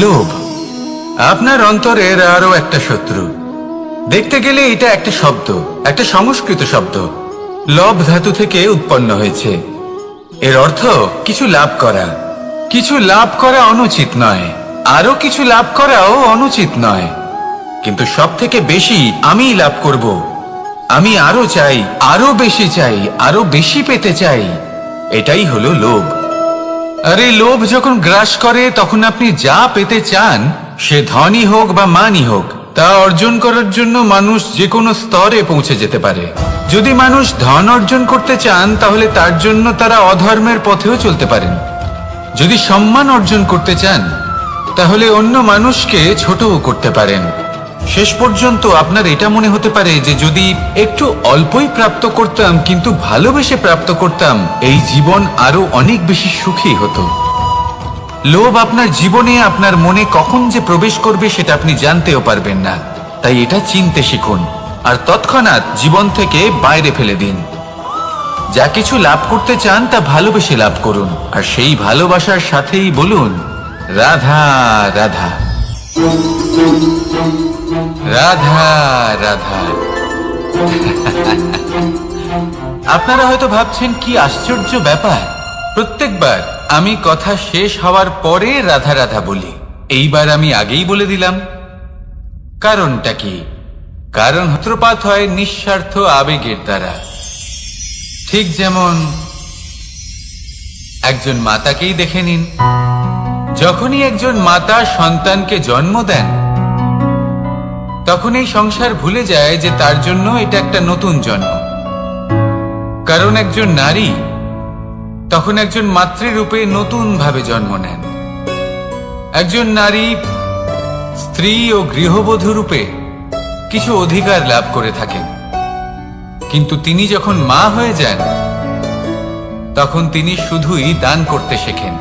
লোভ আপনার অন্তরের আরো একটা শত্রু। দেখতে গেলে এটা একটা শব্দ, একটা সংস্কৃত শব্দ, লব ধাতু থেকে উৎপন্ন হয়েছে। এর অর্থ কিছু লাভ করা। কিছু লাভ করা অনুচিত নয়, আরো কিছু লাভ করাও অনুচিত নয়, কিন্তু সব থেকে বেশি আমি লাভ করব, আমি আরো চাই, আরো বেশি চাই, আরো বেশি পেতে চাই, এটাই হলো লোভ। আর এই লোভ যখন গ্রাস করে তখন আপনি যা পেতে চান, সে ধনই হোক বা মানই হোক, তা অর্জন করার জন্য মানুষ যে কোনো স্তরে পৌঁছে যেতে পারে। যদি মানুষ ধন অর্জন করতে চান তাহলে তার জন্য তারা অধর্মের পথেও চলতে পারেন। যদি সম্মান অর্জন করতে চান তাহলে অন্য মানুষকে ছোটও করতে পারেন। শেষ পর্যন্ত আপনার এটা মনে হতে পারে যে যদি একটু অল্পই প্রাপ্ত করতাম কিন্তু ভালোবেসে প্রাপ্ত করতাম, এই জীবন আরো অনেক বেশি সুখী হতো। লোভ আপনার জীবনে, আপনার মনে কখন যে প্রবেশ করবে সেটা আপনি জানতেও পারবেন না। তাই এটা চিনতে শিখুন আর তৎক্ষণাৎ জীবন থেকে বাইরে ফেলে দিন। যা কিছু লাভ করতে চান তা ভালোবেসে লাভ করুন, আর সেই ভালোবাসার সাথেই বলুন রাধা রাধা রাধা রাধা। আপনারা হয়তো ভাবছেন কি আশ্চর্য ব্যাপার, প্রত্যেকবার আমি কথা শেষ হওয়ার পরে রাধা রাধা বলি। এইবার আমি আগেই বলে দিলাম। কারণটা কি? কারণ সূত্রপাত হয় নিঃস্বার্থ আবেগের দ্বারা। ঠিক যেমন একজন মাতাকেই দেখে নিন। যখনই একজন মাতা সন্তানকে জন্ম দেন তখন এই সংসার ভুলে যায় যে তার জন্য এটা একটা নতুন জন্ম। কারণ একজন নারী তখন একজন মাতৃরূপে নতুন ভাবে জন্ম নেন। একজন নারী স্ত্রী ও গৃহবধূ রূপে কিছু অধিকার লাভ করে থাকেন, কিন্তু তিনি যখন মা হয়ে যান তখন তিনি শুধুই দান করতে শেখেন।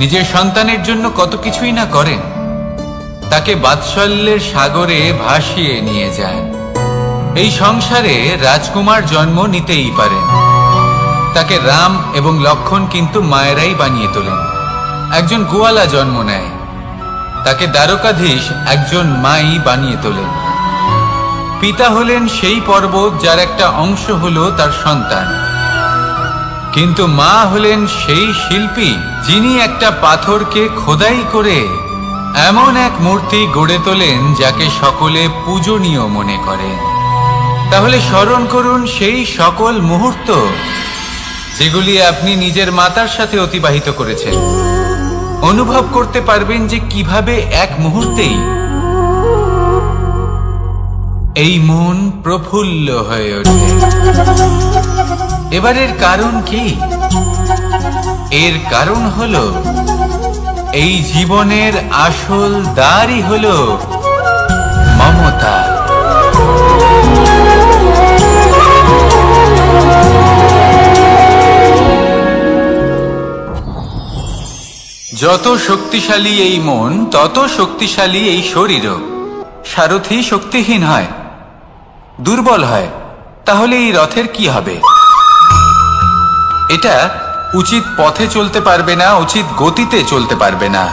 নিজের সন্তানের জন্য কত কিছুই না করেন, তাকে বাৎসল্যের সাগরে ভাসিয়ে নিয়ে যায়। এই সংসারে রাজকুমার জন্ম নিতেই পারেন, তাকে রাম এবং লক্ষণ কিন্তু মায়েরাই বানিয়ে তোলেন। একজন গোয়ালা জন্ম নেয়, তাকে দ্বারকাধীশ একজন মাই বানিয়ে তোলেন। পিতা হলেন সেই পর্বত যার একটা অংশ হলো তার সন্তান, কিন্তু মা হলেন সেই শিল্পী যিনি একটা পাথরকে খোদাই করে এমন এক মূর্তি গড়ে তোলেন যাকে সকলে পূজনীয় মনে করেন। তাহলে স্মরণ করুন সেই সকল মুহূর্ত যেগুলি আপনি নিজের মাতার সাথে অতিবাহিত করেছেন। অনুভব করতে পারবেন যে কিভাবে এক মুহূর্তেই এই মন প্রফুল্ল হয়ে ওঠে। এবারের কারণ কি? এর কারণ হলো এই জীবনের আসল দ্বারই হলো মমতা। যত শক্তিশালী এই মন তত শক্তিশালী এই শরীরও। সারথি শক্তিহীন হয়, দুর্বল হয়, তাহলে এই রথের কি হবে? এটা উচিত পথে চলতে পারবে না, উচিত গতিতে চলতে পারবে না,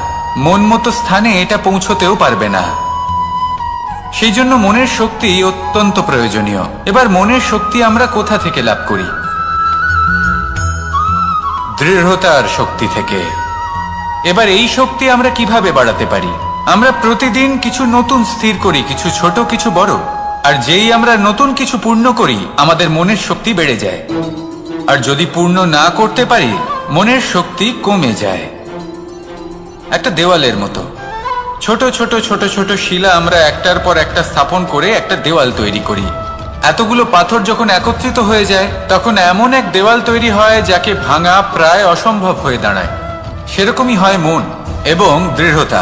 মন মতো স্থানে এটা পৌঁছতেও পারবে না। সেই জন্য মনের শক্তি অত্যন্ত প্রয়োজনীয়। এবার মনের শক্তি আমরা কোথা থেকে লাভ করি? দৃঢ়তার শক্তি থেকে। এবার এই শক্তি আমরা কিভাবে বাড়াতে পারি? আমরা প্রতিদিন কিছু নতুন স্থির করি, কিছু ছোট কিছু বড়, আর যেই আমরা নতুন কিছু পূর্ণ করি আমাদের মনের শক্তি বেড়ে যায়। আর যদি পূর্ণ না করতে পারি মনের শক্তি কমে যায়। একটা দেওয়ালের মতো ছোট ছোট ছোট ছোট শিলা আমরা একটার পর একটা স্থাপন করে একটা দেওয়াল তৈরি করি। এতগুলো পাথর যখন একত্রিত হয়ে যায় তখন এমন এক দেওয়াল তৈরি হয় যাকে ভাঙা প্রায় অসম্ভব হয়ে দাঁড়ায়। সেরকমই হয় মন এবং দৃঢ়তা।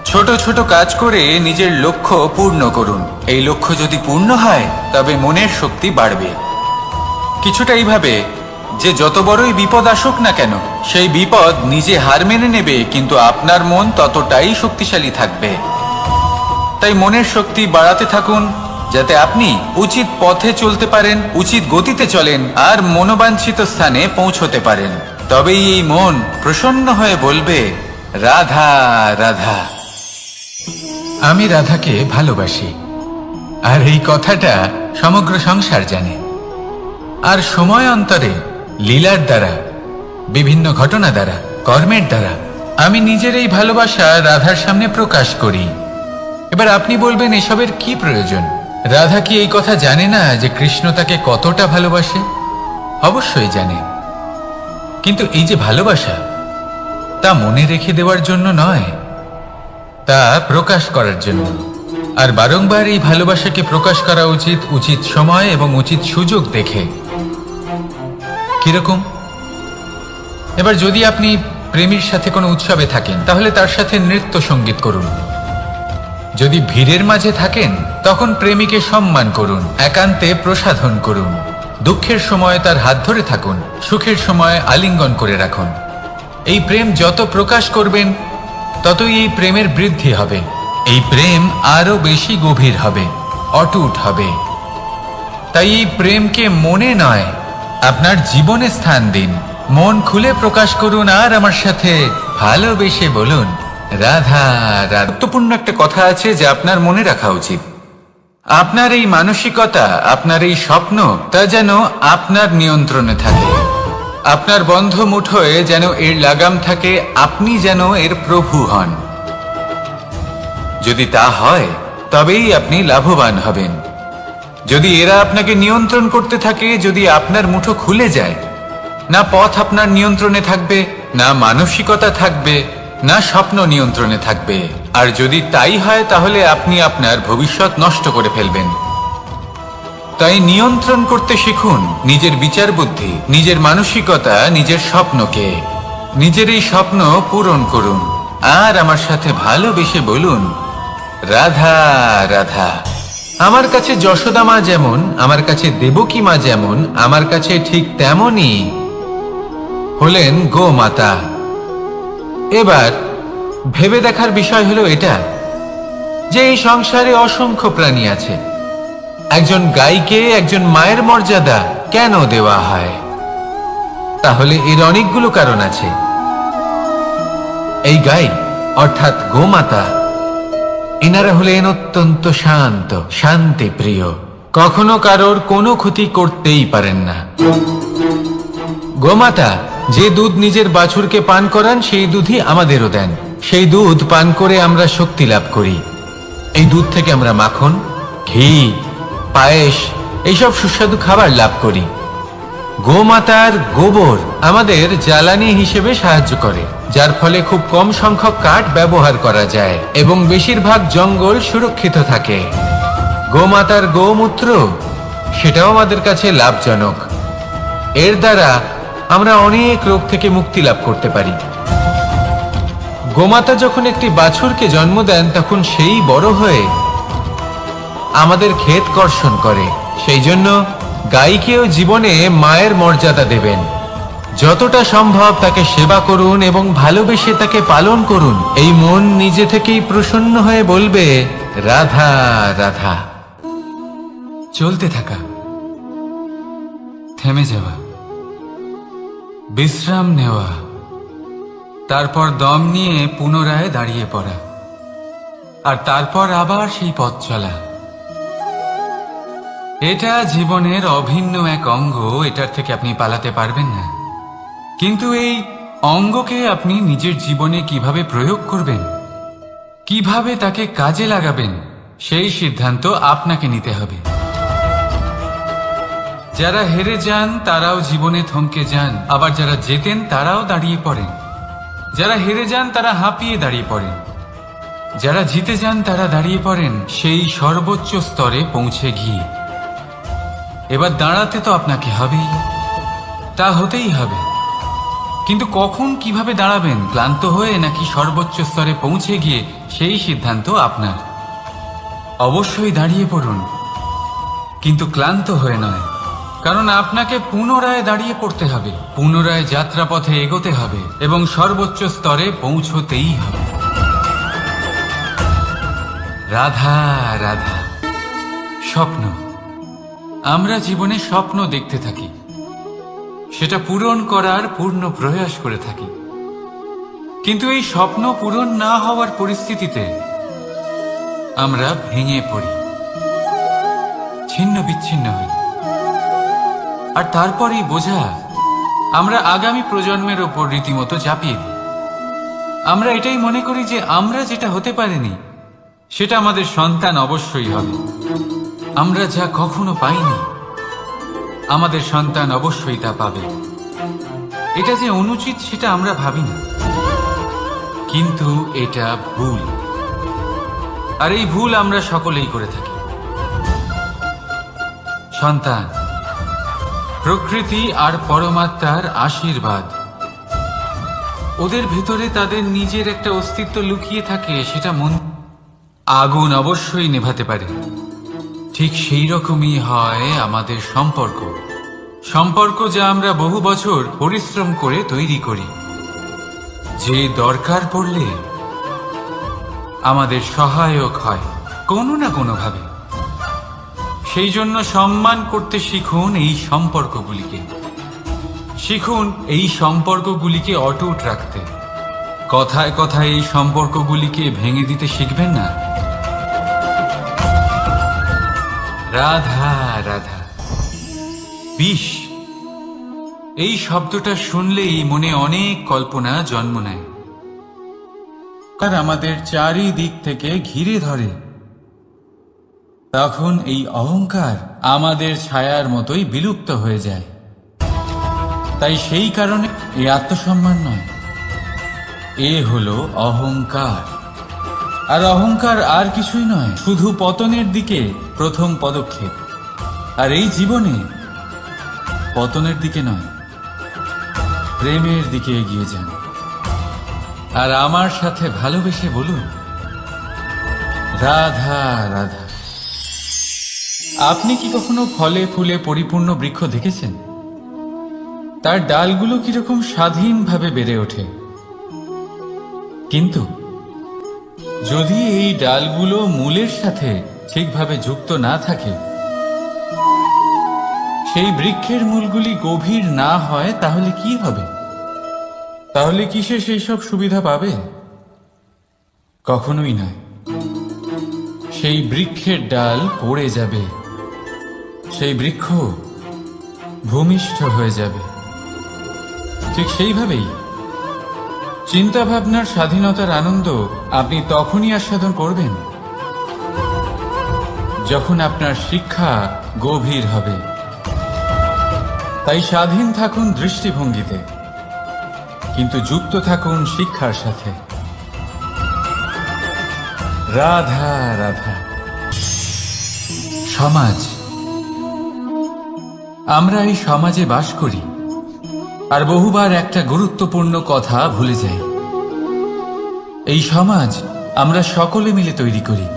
ছোট ছোট কাজ করে নিজের লক্ষ্য পূর্ণ করুন। এই লক্ষ্য যদি পূর্ণ হয় তবে মনের শক্তি বাড়বে। কিছুটা এইভাবে যে যত বড়ই বিপদ আসুক না কেন সেই বিপদ নিজে হার মেনে নেবে, কিন্তু আপনার মন ততটাই শক্তিশালী থাকবে। তাই মনের শক্তি বাড়াতে থাকুন যাতে আপনি উচিত পথে চলতে পারেন, উচিত গতিতে চলেন আর মনোবাঞ্ছিত স্থানে পৌঁছতে পারেন। তবেই এই মন প্রসন্ন হয়ে বলবে, রাধা রাধা। আমি রাধাকে ভালোবাসি, আর এই কথাটা সমগ্র সংসার জানে। আর সময় অন্তরে লীলার দ্বারা, বিভিন্ন ঘটনা দ্বারা, কর্মের দ্বারা আমি নিজের এই ভালোবাসা রাধার সামনে প্রকাশ করি। এবার আপনি বলবেন, এসবের কি প্রয়োজন? রাধা কি এই কথা জানে না যে কৃষ্ণ তাকে কতটা ভালোবাসে? অবশ্যই জানে, কিন্তু এই যে ভালোবাসা, তা মনে রেখে দেওয়ার জন্য নয়, তা প্রকাশ করার জন্য। আর বারংবার এই ভালোবাসাকে প্রকাশ করা উচিত, উচিত সময় এবং উচিত সুযোগ দেখে। কিরকম? এবার যদি আপনি প্রেমীর সাথে কোনো উৎসবে থাকেন, তাহলে তার সাথে নৃত্য সঙ্গীত করুন। যদি ভিড়ের মাঝে থাকেন, তখন প্রেমীকে সম্মান করুন, একান্তে প্রসাধন করুন। দুঃখের সময় তার হাত ধরে থাকুন, সুখের সময় আলিঙ্গন করে রাখুন। এই প্রেম যত প্রকাশ করবেন, ততই এই প্রেমের বৃদ্ধি হবে। এই প্রেম আরো বেশি গভীর হবে, অটুট হবে। তাই এই প্রেমকে মনে নয়, আপনার জীবনে স্থান দিন। মন খুলে প্রকাশ করুন, আর আমার সাথে ভালোবেসে বলুন, রাধা রাধা। গুরুত্বপূর্ণ একটা কথা আছে যা আপনার মনে রাখা উচিত। আপনার এই মানসিকতা, আপনার এই স্বপ্ন, তা যেন আপনার নিয়ন্ত্রণে থাকে। আপনার বন্ধ মুঠোয় যেন এর লাগাম থাকে, আপনি যেন এর প্রভু হন। যদি তা হয়, তবেই আপনি লাভবান হবেন। যদি এরা আপনাকে নিয়ন্ত্রণ করতে থাকে, যদি আপনার মুঠো খুলে যায়, না পথ আপনার নিয়ন্ত্রণে থাকবে, না মানসিকতা থাকবে, না স্বপ্ন নিয়ন্ত্রণে থাকবে। আর যদি তাই হয়, তাহলে আপনি আপনার ভবিষ্যৎ নষ্ট করে ফেলবেন। তাই নিয়ন্ত্রণ করতে শিখুন নিজের বিচার বুদ্ধি, নিজের মানসিকতা, নিজের স্বপ্নকে। নিজের এই স্বপ্ন পূরণ করুন, আর আমার সাথে ভালোবেসে বলুন, রাধা রাধা। আমার কাছে যশোদা মা যেমন, আমার কাছে দেবকী মা যেমন, আমার কাছে ঠিক তেমনই হলেন গোমাতা। এবার ভেবে দেখার বিষয় হলো এটা, যে এই সংসারে অসংখ্য প্রাণী আছে। একজন গাইকে একজন মায়ের মর্যাদা কেন দেওয়া হয়? তাহলে এর অনেকগুলো কারণ আছে। এই গাই অর্থাৎ গোমাতা, এনারা হলেন অত্যন্ত শান্ত, শান্তি প্রিয়, কখনো কারোর কোনো ক্ষতি করতেই পারেন না। গোমাতা যে দুধ নিজের বাছুরকে পান করান, সেই দুধই আমাদেরও দেন। সেই দুধ পান করে আমরা শক্তি লাভ করি। এই দুধ থেকে আমরা মাখন, ঘি, পায়েস, এইসব সুস্বাদু খাবার লাভ করি। গোমাতার গোবর আমাদের জ্বালানি হিসেবে সাহায্য করে, যার ফলে খুব কম সংখ্যক কাঠ ব্যবহার করা যায় এবং বেশিরভাগ জঙ্গল সুরক্ষিত থাকে। গোমাতার গোমূত্র, সেটাও আমাদের কাছে লাভজনক। এর দ্বারা আমরা অনেক রোগ থেকে মুক্তি লাভ করতে পারি। গোমাতা যখন একটি বাছুরকে জন্ম দেন, তখন সেই বড় হয়ে আমাদের ক্ষেত কর্ষণ করে। সেই জন্য গাইকেও জীবনে মায়ের মর্যাদা দেবেন। যতটা সম্ভব তাকে সেবা করুন এবং ভালোবেসে তাকে পালন করুন। এই মন নিজে থেকেই প্রসন্ন হয়ে বলবে, রাধা রাধা। চলতে থাকা, থেমে যাওয়া, বিশ্রাম নেওয়া, তারপর দম নিয়ে পুনরায় দাঁড়িয়ে পড়া, আর তারপর আবার সেই পথ চলা। এটা জীবনের অভিন্ন এক অঙ্গ, এটার থেকে আপনি পালাতে পারবেন না। কিন্তু এই অঙ্গকে আপনি নিজের জীবনে কিভাবে প্রয়োগ করবেন, কিভাবে তাকে কাজে লাগাবেন, সেই সিদ্ধান্ত আপনাকে নিতে হবে। যারা হেরে যান তারাও জীবনে থমকে যান, আবার যারা জেতেন তারাও দাঁড়িয়ে পড়েন। যারা হেরে যান তারা হাঁপিয়ে দাঁড়িয়ে পড়েন, যারা জিতে যান তারা দাঁড়িয়ে পড়েন সেই সর্বোচ্চ স্তরে পৌঁছে গিয়ে। এবার দাঁড়াতে তো আপনাকে হবেই, তা হতেই হবে। কিন্তু কখন, কিভাবে দাঁড়াবেন, ক্লান্ত হয়ে নাকি সর্বোচ্চ স্তরে পৌঁছে গিয়ে, সেই সিদ্ধান্ত আপনার। অবশ্যই দাঁড়িয়ে পড়ুন, কিন্তু ক্লান্ত হয়ে নয়, কারণ আপনাকে পুনরায় দাঁড়িয়ে পড়তে হবে, পুনরায় যাত্রাপথে এগোতে হবে এবং সর্বোচ্চ স্তরে পৌঁছতেই হবে। রাধা রাধা। স্বপ্ন, আমরা জীবনে স্বপ্ন দেখতে থাকি। সেটা পূরণ করার পূর্ণ প্রয়াস করে থাকি। কিন্তু এই স্বপ্ন পূরণ না হওয়ার পরিস্থিতিতে আমরা ভেঙে পড়ি, ছিন্ন বিচ্ছিন্ন হই। আর তারপরেই বোঝা আমরা আগামী প্রজন্মের ওপর রীতিমতো চাপিয়ে দিই। আমরা এটাই মনে করি যে আমরা যেটা হতে পারিনি সেটা আমাদের সন্তান অবশ্যই হবে। আমরা যা কখনো পাইনি আমাদের সন্তান অবশ্যই তা পাবে। এটা যে অনুচিত সেটা আমরা ভাবি না, কিন্তু এটা ভুল। আর এই ভুল আমরা সকলেই করে থাকি। সন্তান প্রকৃতি আর পরমাত্মার আশীর্বাদ। ওদের ভেতরে তাদের নিজের একটা অস্তিত্ব লুকিয়ে থাকে, সেটা মন আগুন অবশ্যই নেভাতে পারে। ঠিক সেই রকমই হয় আমাদের সম্পর্ক। সম্পর্ক যা আমরা বহু বছর পরিশ্রম করে তৈরি করি, যে দরকার পড়লে আমাদের সহায়ক হয় কোনো না কোনোভাবে। সেই জন্য সম্মান করতে শিখুন এই সম্পর্কগুলিকে। শিখুন এই সম্পর্কগুলিকে অটুট রাখতে। কথায় কথায় এই সম্পর্কগুলিকে ভেঙে দিতে শিখবেন না। রাধা রাধা। বিষ, এই শব্দটা শুনলেই মনে অনেক কল্পনা জন্ম নেয়, আর আমাদের চারিদিক থেকে ঘিরে ধরে। তখন এই অহংকার আমাদের ছায়ার মতোই বিলুপ্ত হয়ে যায়। তাই সেই কারণে এই আত্মসম্মান নয়, এ হলো অহংকার। আর অহংকার আর কিছুই নয়, শুধু পতনের দিকে প্রথম পদক্ষেপ। আর এই জীবনে পতনের দিকে নয়, প্রেমের দিকে এগিয়ে যান। আর আমার সাথে ভালোবেসে বলুন, রাধা রাধা। আপনি কি কখনো ফলে ফুলে পরিপূর্ণ বৃক্ষ দেখেছেন? তার ডালগুলো কিরকম স্বাধীনভাবে বেড়ে ওঠে, কিন্তু যদি এই ডালগুলো মূলের সাথে ঠিকভাবে যুক্ত না থাকে, সেই বৃক্ষের মূলগুলি গভীর না হয়, তাহলে কি হবে? তাহলে কি সে সেই সব সুবিধা পাবে? কখনোই নয়। সেই বৃক্ষের ডাল পড়ে যাবে, সেই বৃক্ষ ভূমিষ্ঠ হয়ে যাবে। ঠিক সেইভাবেই চিন্তা ভাবনার স্বাধীনতার আনন্দ আপনি তখনই আস্বাদন করবেন যখন আপনার শিক্ষা গভীর হবে। তাই স্বাধীন থাকুন দৃষ্টিভঙ্গিতে, কিন্তু যুক্ত থাকুন শিক্ষার সাথে। রাধা রাধা। সমাজ, আমরা এই সমাজে বাস করি, আর বহুবার একটা গুরুত্বপূর্ণ কথা ভুলে যাই। এই সমাজ আমরা সকলে মিলে তৈরি করি।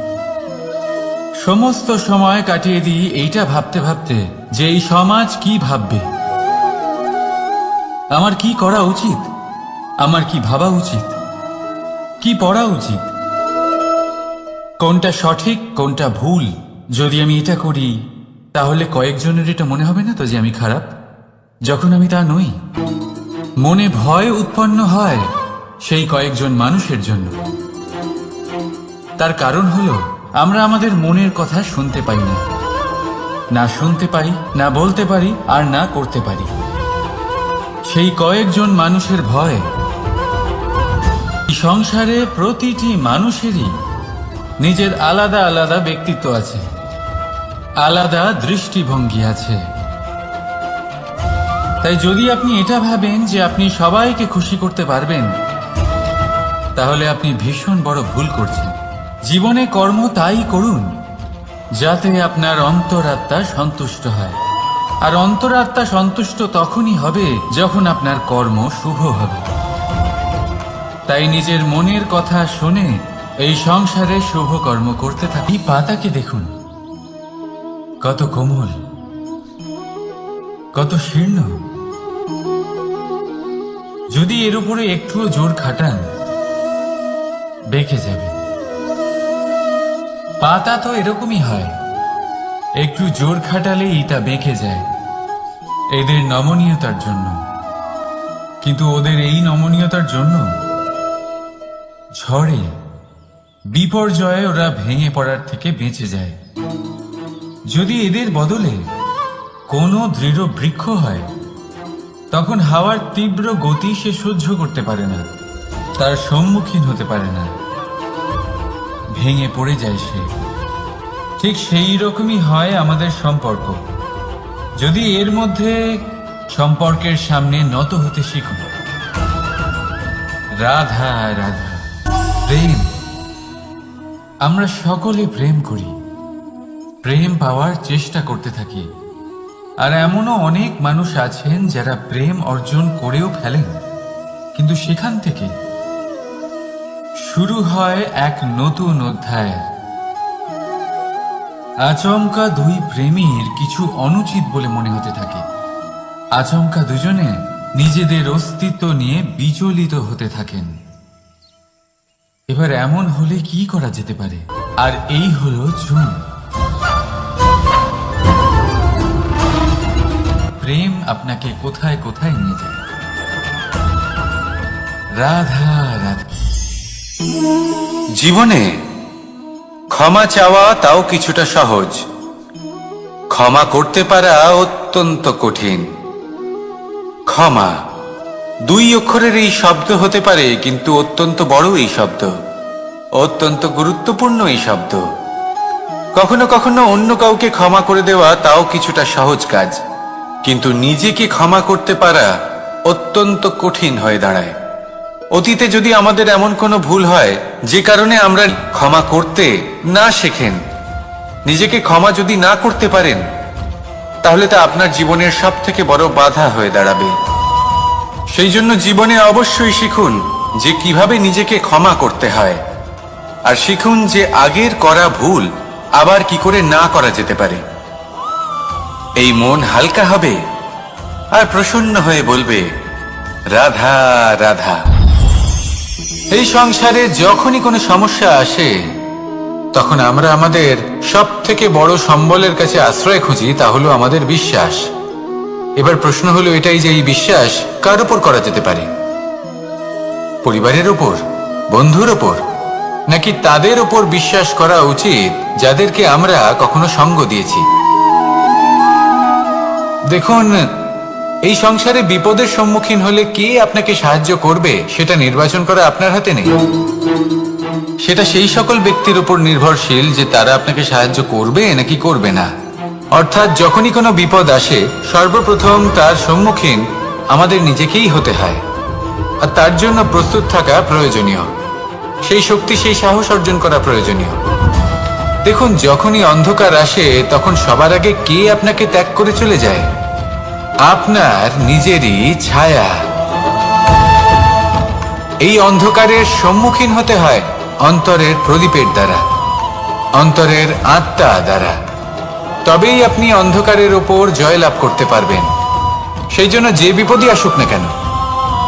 সমস্ত সময় কাটিয়ে দিই এইটা ভাবতে ভাবতে যে এই সমাজ কি ভাববে, আমার কি করা উচিত, আমার কি ভাবা উচিত, কি পড়া উচিত, কোনটা সঠিক কোনটা ভুল। যদি আমি এটা করি তাহলে কয়েকজনের এটা মনে হবে না তো যে আমি খারাপ, যখন আমি তা নই। মনে ভয় উৎপন্ন হয় সেই কয়েকজন মানুষের জন্য। তার কারণ হলো আমরা আমাদের মনের কথা শুনতে পাই না, না শুনতে পারি, না বলতে পারি, আর না করতে পারি। সেই কয়েকজন মানুষের ভয়। সংসারে প্রতিটি মানুষেরই নিজের আলাদা আলাদা ব্যক্তিত্ব আছে, আলাদা দৃষ্টিভঙ্গি আছে। তাই যদি আপনি এটা ভাবেন যে আপনি সবাইকে খুশি করতে পারবেন, তাহলে আপনি ভীষণ বড় ভুল করছেন। জীবনে কর্ম তাই করুন যাতে আপনার অন্তরাত্মা সন্তুষ্ট হয়। আর অন্তরাত্মা সন্তুষ্ট তখনই হবে যখন আপনার কর্ম শুভ হবে। তাই নিজের মনের কথা শুনে এই সংসারে শুভ কর্ম করতে থাকি। পাতাকে দেখুন, কত কোমল, কত শীর্ণ। যদি এর উপরে একটুও জোর খাটান বেঁকে যাবে। পাতা তো এরকমই হয়, একটু জোর খাটালেই তা বেঁকে যায়। এদের নমনীয়তার জন্য। কিন্তু ওদের এই নমনীয়তার জন্য ঝড়ে, বিপর্যয়ে ওরা ভেঙে পড়ার থেকে বেঁচে যায়। যদি এদের বদলে কোনো দৃঢ় বৃক্ষ হয়, তখন হাওয়ার তীব্র গতি সে সহ্য করতে পারে না, তার সম্মুখীন হতে পারে না, ভেঙে পড়ে যায় সে। ঠিক সেই রকমই হয় আমাদের সম্পর্ক। যদি এর মধ্যে সম্পর্কের সামনে নত হতে শিখো, রাধা রাধা, প্রেম। আমরা সকলে প্রেম করি, প্রেম পাওয়ার চেষ্টা করতে থাকি। আর এমনও অনেক মানুষ আছেন যারা প্রেম অর্জন করেও ফেলেন, কিন্তু সেখান থেকে শুরু হয় এক নতুন অধ্যায়। আচমকা দুই প্রেমীর কিছু অনুচিত বলে মনে হতে থাকে। আচমকা দুজনে নিজেদের অস্তিত্ব নিয়ে বিচলিত হতে থাকেন। এবার এমন হলে কি করা যেতে পারে? আর এই হলো জুন। প্রেম আপনাকে কোথায় কোথায় নিয়ে যায়। রাধা রাধা। জীবনে ক্ষমা চাওয়া তাও কিছুটা সহজ, ক্ষমা করতে পারা অত্যন্ত কঠিন। ক্ষমা দুই অক্ষরের এই শব্দ হতে পারে, কিন্তু অত্যন্ত বড় এই শব্দ, অত্যন্ত গুরুত্বপূর্ণ এই শব্দ। কখনো কখনো অন্য কাউকে ক্ষমা করে দেওয়া তাও কিছুটা সহজ কাজ, কিন্তু নিজেকে ক্ষমা করতে পারা অত্যন্ত কঠিন হয়ে দাঁড়ায়। অতীতে যদি আমাদের এমন কোনো ভুল হয় যে কারণে আমরা ক্ষমা করতে না শেখেন, নিজেকে ক্ষমা যদি না করতে পারেন, তাহলে তা আপনার জীবনের সবথেকে বড় বাধা হয়ে দাঁড়াবে। সেই জন্য জীবনে অবশ্যই শিখুন যে কিভাবে নিজেকে ক্ষমা করতে হয়, আর শিখুন যে আগের করা ভুল আবার কি করে না করা যেতে পারে। এই মন হালকা হবে আর প্রসন্ন হয়ে বলবে, রাধা রাধা। এই সংসারে যখনই কোনো সমস্যা আসে, তখন আমরা আমাদের সব থেকে বড় সম্বলের কাছে আশ্রয় খুঁজি, তা হলো আমাদের বিশ্বাস। এবার প্রশ্ন হলো এটাই যে এই বিশ্বাস কার উপর করা যেতে পারে? পরিবারের উপর, বন্ধুর উপর, নাকি তাদের উপর বিশ্বাস করা উচিত যাদেরকে আমরা কখনো সঙ্গ দিয়েছি? দেখুন, এই সংসারে বিপদের সম্মুখীন হলে কে আপনাকে সাহায্য করবে সেটা নির্বাচন করা আপনার হাতে নেই। সেটা সেই সকল ব্যক্তির উপর নির্ভরশীল যে তারা আপনাকে সাহায্য করবে নাকি করবে না। অর্থাৎ যখনই কোনো বিপদ আসে, সর্বপ্রথম তার সম্মুখীন আমাদের নিজেকেই হতে হয়, আর তার জন্য প্রস্তুত থাকা প্রয়োজনীয়। সেই শক্তি, সেই সাহস অর্জন করা প্রয়োজনীয়। দেখুন, যখনই অন্ধকার আসে, তখন সবার আগে কে আপনাকে ত্যাগ করে চলে যায়? আপনার নিজেরই ছায়া। এই অন্ধকারের সম্মুখীন হতে হয় অন্তরের প্রদীপের দ্বারা, অন্তরের আত্মা দ্বারা। তবেই আপনি অন্ধকারের ওপর জয়লাভ করতে পারবেন। সেই জন্য যে বিপদই আসুক না কেন,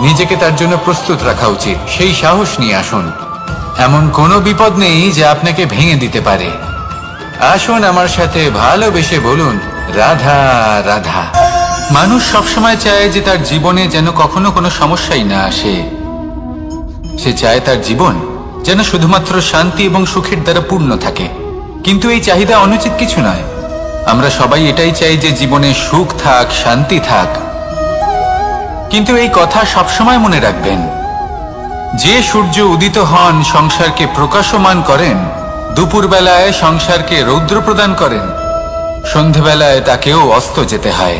নিজেকে তার জন্য প্রস্তুত রাখা উচিত। সেই সাহস নিয়ে আসুন। এমন কোনো বিপদ নেই যা আপনাকে ভেঙে দিতে পারে। আসুন আমার সাথে ভালোবেসে বলুন, রাধা রাধা। মানুষ সবসময় চায় যে তার জীবনে যেন কখনো কোনো সমস্যাই না আসে। সে চায় তার জীবন যেন শুধুমাত্র শান্তি এবং সুখের দ্বারা পূর্ণ থাকে। কিন্তু এই চাহিদা অনুচিত কিছু নয়। আমরা সবাই এটাই চাই যে জীবনে সুখ থাক, শান্তি থাক। কিন্তু এই কথা সবসময় মনে রাখবেন, যে সূর্য উদিত হন সংসারকে প্রকাশমান করেন, দুপুরবেলায় সংসারকে রৌদ্র প্রদান করেন, সন্ধেবেলায় তাকেও অস্ত যেতে হয়।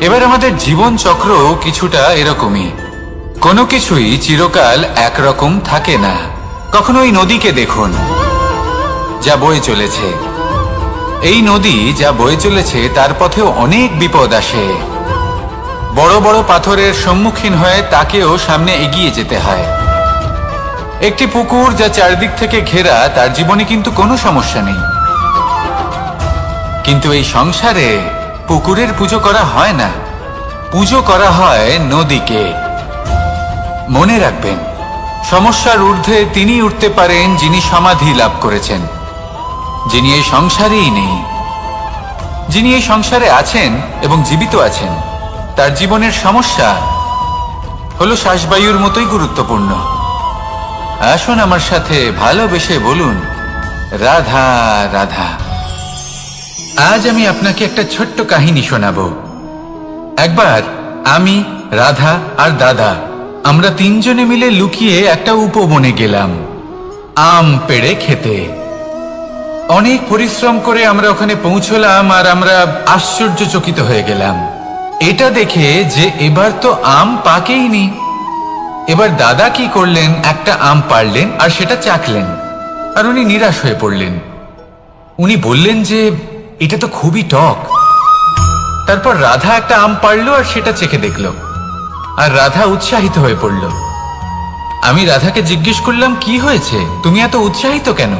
এবার আমাদের জীবন চক্র কিছুটা এরকমই। কোনো কিছুই চিরকাল একরকম থাকে না। কখনো এই নদীকে দেখুন, যা বয়ে চলেছে। এই নদী যা বয়ে চলেছে, তার পথেও অনেক বিপদ আসে। বড় বড় পাথরের সম্মুখীন হয়ে তাকেও সামনে এগিয়ে যেতে হয়। একটি পুকুর যা চারদিক থেকে ঘেরা, তার জীবনে কিন্তু কোনো সমস্যা নেই। কিন্তু এই সংসারে পুকুরের পুজো করা হয় না, পুজো করা হয় নদীকে। মনে রাখবেন, সমস্যার ঊর্ধ্বে তিনি উঠতে পারেন যিনি সমাধি লাভ করেছেন, যিনি এই সংসারেই নেই। যিনি এই সংসারে আছেন এবং জীবিত আছেন, তার জীবনের সমস্যা হলো শ্বাসবায়ুর মতোই গুরুত্বপূর্ণ। আসুন আমার সাথে ভালোবেসে বলুন, রাধা রাধা। আজ আমি আপনাকে একটা ছোট্ট কাহিনী শোনাবো। একবার আমি, রাধা আর দাদা, আমরা তিনজনে মিলে লুকিয়ে একটা উপবনে গেলাম আম পেড়ে খেতে। অনেক পরিশ্রম করে আমরা ওখানে পৌঁছলাম আর আমরা আশ্চর্যচকিত হয়ে গেলাম এটা দেখে যে এবার তো আম পাকেইনি। এবার দাদা কি করলেন, একটা আম পাড়লেন আর সেটা চাখলেন, আর উনি নিরাশ হয়ে পড়লেন। উনি বললেন যে এটা তো খুবই টক। তারপর রাধা একটা আম পাড়লো আর সেটা চেখে দেখলো, আর রাধা উৎসাহিত হয়ে পড়ল। আমি রাধাকে জিজ্ঞেস করলাম, কি হয়েছে, তুমি এত উৎসাহিত কেন?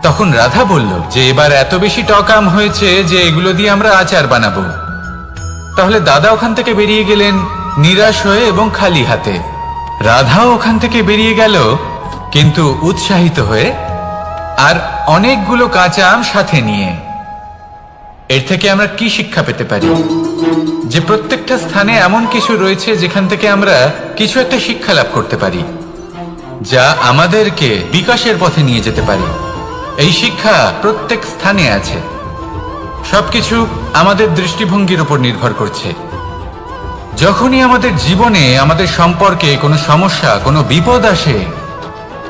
তখন রাধা বলল যে এবার এত বেশি টক আম হয়েছে যে এগুলো দিয়ে আমরা আচার বানাবো। তাহলে দাদা ওখান থেকে বেরিয়ে গেলেন নিরাশ হয়ে এবং খালি হাতে। রাধাও ওখান থেকে বেরিয়ে গেল কিন্তু উৎসাহিত হয়ে, আর অনেকগুলো কাঁচা আম সাথে নিয়ে। এর থেকে আমরা কি শিক্ষা পেতে পারি? যে প্রত্যেকটা স্থানে এমন কিছু রয়েছে যেখান থেকে আমরা কিছু একটা শিক্ষা লাভ করতে পারি, যা আমাদেরকে বিকাশের পথে নিয়ে যেতে পারে। এই শিক্ষা প্রত্যেক স্থানে আছে। সবকিছু আমাদের দৃষ্টিভঙ্গির উপর নির্ভর করছে। যখনই আমাদের জীবনে, আমাদের সম্পর্কে কোনো সমস্যা, কোনো বিপদ আসে,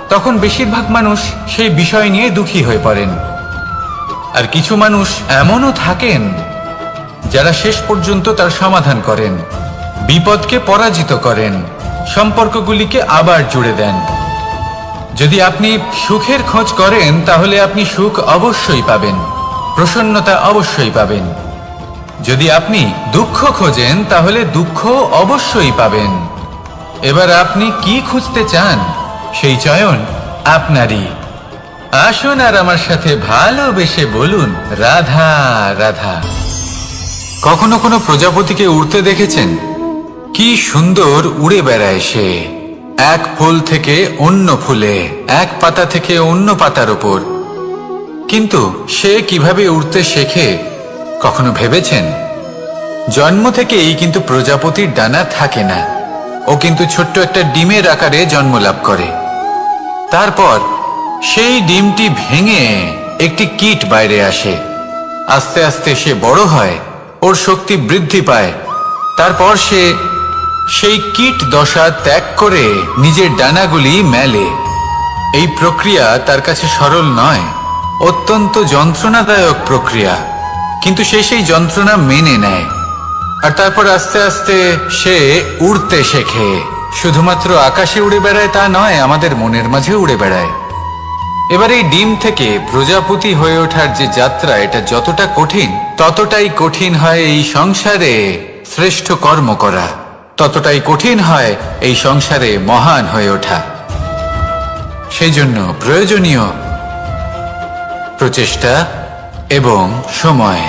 তখন বেশিরভাগ মানুষ সেই বিষয় নিয়ে দুঃখী হয়ে পড়েন। আর কিছু মানুষ এমনও থাকেন যারা শেষ পর্যন্ত তার সমাধান করেন, বিপদকে পরাজিত করেন, সম্পর্কগুলিকে আবার জুড়ে দেন। যদি আপনি সুখের খোঁজ করেন তাহলে আপনি সুখ অবশ্যই পাবেন, প্রসন্নতা অবশ্যই পাবেন। যদি আপনি দুঃখ খোঁজেন তাহলে দুঃখ অবশ্যই পাবেন। এবার আপনি কি খুঁজতে চান, সেই চয়ন আপনারই। আসুন আর আমার সাথে ভালোবেসে বলুন, রাধা রাধা। কখনো কোনো প্রজাপতিকে উড়তে দেখেছেন? কি সুন্দর উড়ে বেড়ায় সে, এক ফুল থেকে অন্য ফুলে, এক পাতা থেকে অন্য পাতার উপর। কিন্তু সে কিভাবে উড়তে শেখে কখনো ভেবেছেন? জন্ম থেকেই কিন্তু প্রজাপতির ডানা থাকে না। ও কিন্তু ছোট্ট একটা ডিমের আকারে জন্ম লাভ করে। তারপর সেই ডিমটি ভেঙে একটি কীট বাইরে আসে। আস্তে আস্তে সে বড় হয়, ওর শক্তি বৃদ্ধি পায়। তারপর সে সেই কীট দশা ত্যাগ করে নিজের ডানাগুলি মেলে। এই প্রক্রিয়া তার কাছে সরল নয়, অত্যন্ত যন্ত্রণাদায়ক প্রক্রিয়া, কিন্তু সে সেই যন্ত্রণা মেনে নেয়। আর তারপর আস্তে আস্তে সে উড়তে শেখে। শুধুমাত্র আকাশে উড়ে বেড়ায় তা নয়, আমাদের মনের মাঝে উড়ে বেড়ায়। এবার এই ডিম থেকে প্রজাপতি হয়ে ওঠার যে যাত্রা, এটা যতটা কঠিন, ততটাই কঠিন হয় এই সংসারে শ্রেষ্ঠ কর্ম করা, ততটাই কঠিন হয় এই সংসারে মহান হয়ে ওঠা। সেই জন্য প্রয়োজনীয় প্রচেষ্টা এবং সময়।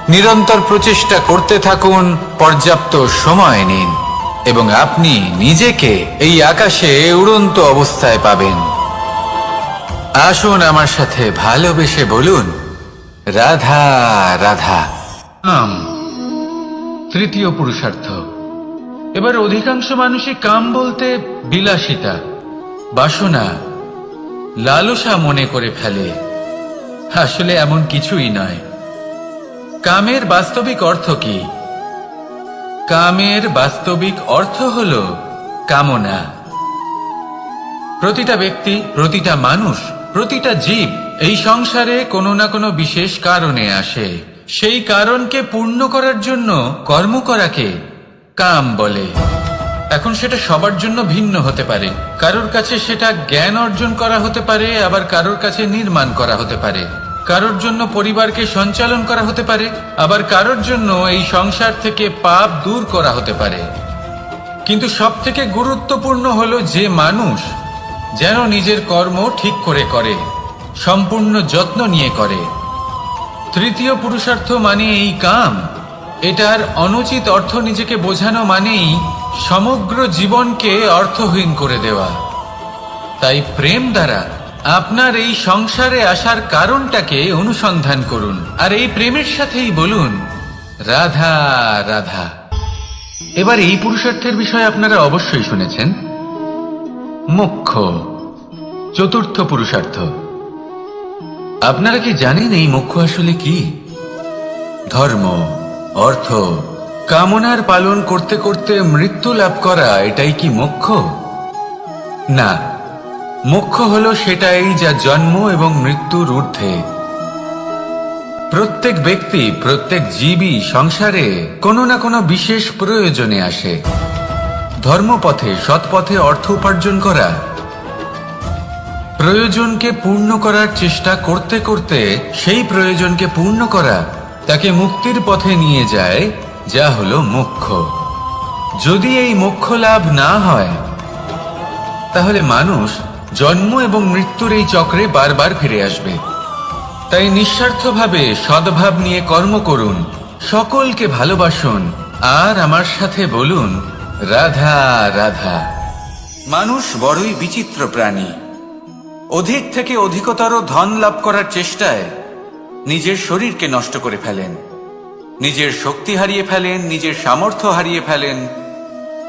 নিরন্তর প্রচেষ্টা করতে থাকুন, পর্যাপ্ত সময় নিন, এবং আপনি নিজেকে এই আকাশে উড়ন্ত অবস্থায় পাবেন। আসুন আমার সাথে ভালোবেসে বলুন, রাধা রাধা। তৃতীয় পুরুষার্থ। এবার অধিকাংশ মানুষই কাম বলতে বিলাসিতা, বাসনা, লালসা মনে করে ফেলে। আসলে এমন কিছুই নয়। কামের বাস্তবিক অর্থ কি? কামের বাস্তবিক অর্থ হল কামনা। প্রতিটা ব্যক্তি, প্রতিটা মানুষ, প্রতিটা জীব এই সংসারে কোনো না কোনো বিশেষ কারণে আসে। সেই কারণকে পূর্ণ করার জন্য কর্ম করাকে কাম বলে। এখন সেটা সবার জন্য ভিন্ন হতে পারে। কারোর কাছে সেটা জ্ঞান অর্জন করা হতে পারে, আবার কারোর কাছে নির্মাণ করা হতে পারে। কারোর জন্য পরিবারকে সঞ্চালন করা হতে পারে, আবার কারোর জন্য এই সংসার থেকে পাপ দূর করা হতে পারে। কিন্তু সবথেকে গুরুত্বপূর্ণ হলো যে মানুষ যেন নিজের কর্ম ঠিক করে করে, সম্পূর্ণ যত্ন নিয়ে করে। তৃতীয় পুরুষার্থ মানে এই কাম। এটার অনুচিত অর্থ নিজেকে বোঝানো মানেই সমগ্র জীবনকে অর্থহীন করে দেওয়া। তাই প্রেম দ্বারা আপনার এই সংসারে আসার কারণটাকে অনুসন্ধান করুন, আর এই প্রেমের সাথেই বলুন রাধা রাধা। এবার এই পুরুষার্থের বিষয়ে আপনারা অবশ্যই শুনেছেন, মোক্ষ, চতুর্থ পুরুষার্থ। আপনারা কি জানেন এই মোক্ষ আসলে কি? ধর্ম, অর্থ, কামনার পালন করতে করতে মৃত্যু লাভ করা, এটাই কি মোক্ষ? না, মোক্ষ হলো সেটাই যা জন্ম এবং মৃত্যুর ঊর্ধ্বে। প্রত্যেক ব্যক্তি, প্রত্যেক জীবই সংসারে কোনো না কোনো বিশেষ প্রয়োজনে আসে। ধর্মপথে, সৎপথে অর্থ উপার্জন করা, প্রয়োজনকে পূর্ণ করার চেষ্টা করতে করতে সেই প্রয়োজনকে পূর্ণ করা তাকে মুক্তির পথে নিয়ে যায়, যা হলো মোক্ষ। যদি এই মোক্ষ লাভ না হয়, তাহলে মানুষ জন্ম এবং মৃত্যুর এই চক্রে বারবার ফিরে আসবে। তাই নিঃস্বার্থভাবে সদ্ভাব নিয়ে কর্ম করুন, সকলকে ভালোবাসুন, আর আমার সাথে বলুন রাধা রাধা। মানুষ বড়ই বিচিত্র প্রাণী। অধিক থেকে অধিকতর ধন লাভ করার চেষ্টায় নিজের শরীরকে নষ্ট করে ফেলেন, নিজের শক্তি হারিয়ে ফেলেন, নিজের সামর্থ্য হারিয়ে ফেলেন।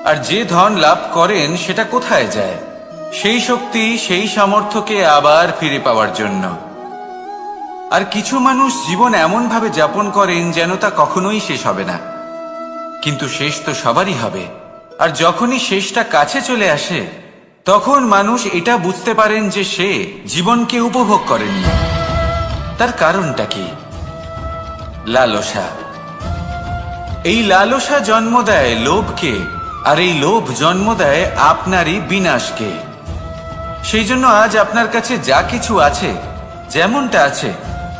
আর যে ধন লাভ করেন সেটা কোথায় যায়? সেই শক্তি, সেই সামর্থ্যকে আবার ফিরে পাওয়ার জন্য। আর কিছু মানুষ জীবন এমন ভাবে যাপন করেন যেন তা কখনোই শেষ হবে না, কিন্তু শেষ তো সবারই হবে। আর যখনই শেষটা কাছে চলে আসে, তখন মানুষ এটা বুঝতে পারেন যে সে জীবনকে উপভোগ করেননি। তার কারণটা কি? লালসা। এই লালসা জন্ম দেয় লোভকে, আর এই লোভ জন্ম দেয় আপনারই বিনাশকে। সেই জন্য আজ আপনার কাছে যা কিছু আছে, যেমনটা আছে,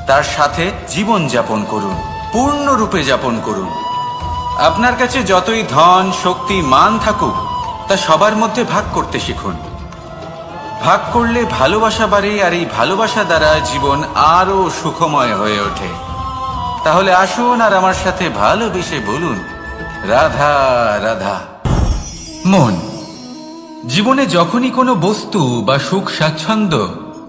তার সাথে জীবন যাপন করুন, পূর্ণরূপে যাপন করুন। আপনার কাছে যতই ধন, শক্তি, মান থাকুক, তা সবার মধ্যে ভাগ করতে শিখুন। ভাগ করলে ভালোবাসা বাড়ে, আর এই ভালোবাসা দ্বারা জীবন আরো সুখময় হয়ে ওঠে। তাহলে আসুন আর আমার সাথে ভালোবেসে বলুন রাধা রাধা। মন, জীবনে যখনই কোনো বস্তু বা সুখ স্বাচ্ছন্দ্য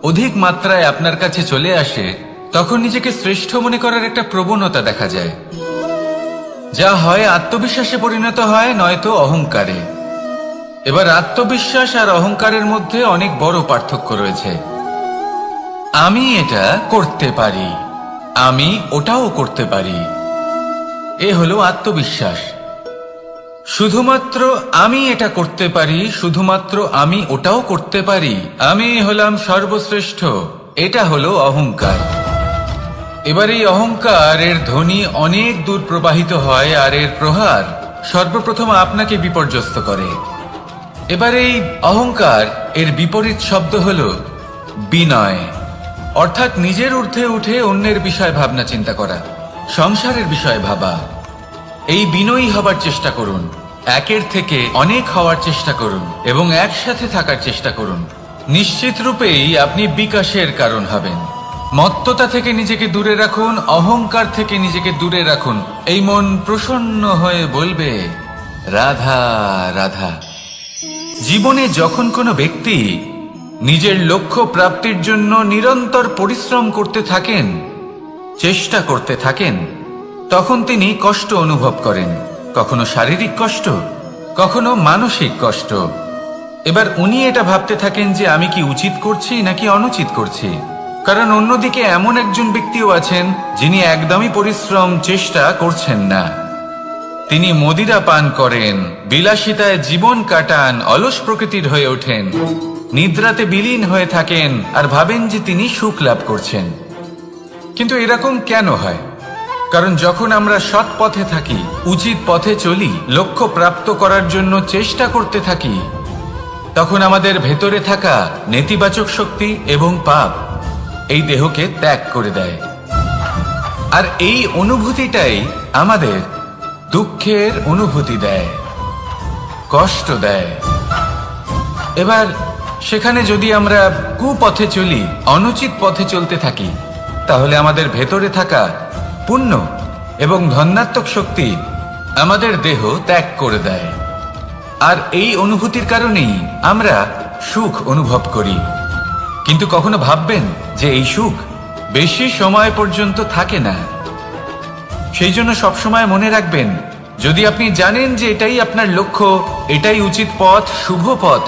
অধিক মাত্রায় আপনার কাছে চলে আসে, তখন নিজেকে শ্রেষ্ঠ মনে করার একটা প্রবণতা দেখা যায়, যা হয় আত্মবিশ্বাসে পরিণত হয়, নয়তো অহংকারে। এবার আত্মবিশ্বাস আর অহংকারের মধ্যে অনেক বড় পার্থক্য রয়েছে। আমি এটা করতে পারি, আমি ওটাও করতে পারি, এ হলো আত্মবিশ্বাস। শুধুমাত্র আমি এটা করতে পারি, শুধুমাত্র আমি ওটাও করতে পারি, আমি হলাম সর্বশ্রেষ্ঠ, এটা হলো অহংকার। এবার এই অহংকার, এর ধ্বনি অনেক দূর প্রবাহিত হয়, আর এর প্রহার সর্বপ্রথম আপনাকে বিপর্যস্ত করে। এবার এই অহংকার, এর বিপরীত শব্দ হলো বিনয়, অর্থাৎ নিজের ঊর্ধ্বে উঠে অন্যের বিষয়ে ভাবনা চিন্তা করা, সংসারের বিষয়ে ভাবা। এই বিনয়ী হবার চেষ্টা করুন, একের থেকে অনেক হওয়ার চেষ্টা করুন, এবং একসাথে থাকার চেষ্টা করুন। নিশ্চিত রূপেই আপনি বিকাশের কারণ হবেন। মত্ততা থেকে নিজেকে দূরে রাখুন, অহংকার থেকে নিজেকে দূরে রাখুন। এই মন প্রসন্ন হয়ে বলবে রাধা রাধা। জীবনে যখন কোনো ব্যক্তি নিজের লক্ষ্য প্রাপ্তির জন্য নিরন্তর পরিশ্রম করতে থাকেন, চেষ্টা করতে থাকেন, তখন তিনি কষ্ট অনুভব করেন, কখনো শারীরিক কষ্ট, কখনো মানসিক কষ্ট। এবার উনি এটা ভাবতে থাকেন যে আমি কি উচিত করছি নাকি অনুচিত করছি। কারণ অন্যদিকে এমন একজন ব্যক্তিও আছেন যিনি একদমই পরিশ্রম, চেষ্টা করছেন না। তিনি মদিরা পান করেন, বিলাসিতায় জীবন কাটান, অলস প্রকৃতির হয়ে ওঠেন, নিদ্রাতে বিলীন হয়ে থাকেন, আর ভাবেন যে তিনি সুখ লাভ করছেন। কিন্তু এরকম কেন হয়? কারণ যখন আমরা সৎ পথে থাকি, উচিত পথে চলি, লক্ষ্য প্রাপ্ত করার জন্য চেষ্টা করতে থাকি, তখন আমাদের ভেতরে থাকা নেতিবাচক শক্তি এবং পাপ এই দেহকে ত্যাগ করে দেয়। আর এই অনুভূতিটাই আমাদের দুঃখের অনুভূতি দেয়, কষ্ট দেয়। এবার সেখানে যদি আমরা কুপথে চলি, অনুচিত পথে চলতে থাকি, তাহলে আমাদের ভেতরে থাকা পুণ্য এবং ধনাত্মক শক্তি আমাদের দেহ ত্যাগ করে দেয়। আর এই অনুভূতির কারণেই আমরা সুখ অনুভব করি। কিন্তু কখনো ভাববেন যে এই সুখ বেশি সময় পর্যন্ত থাকে না। সেই জন্য সবসময় মনে রাখবেন, যদি আপনি জানেন যে এটাই আপনার লক্ষ্য, এটাই উচিত পথ, শুভ পথ,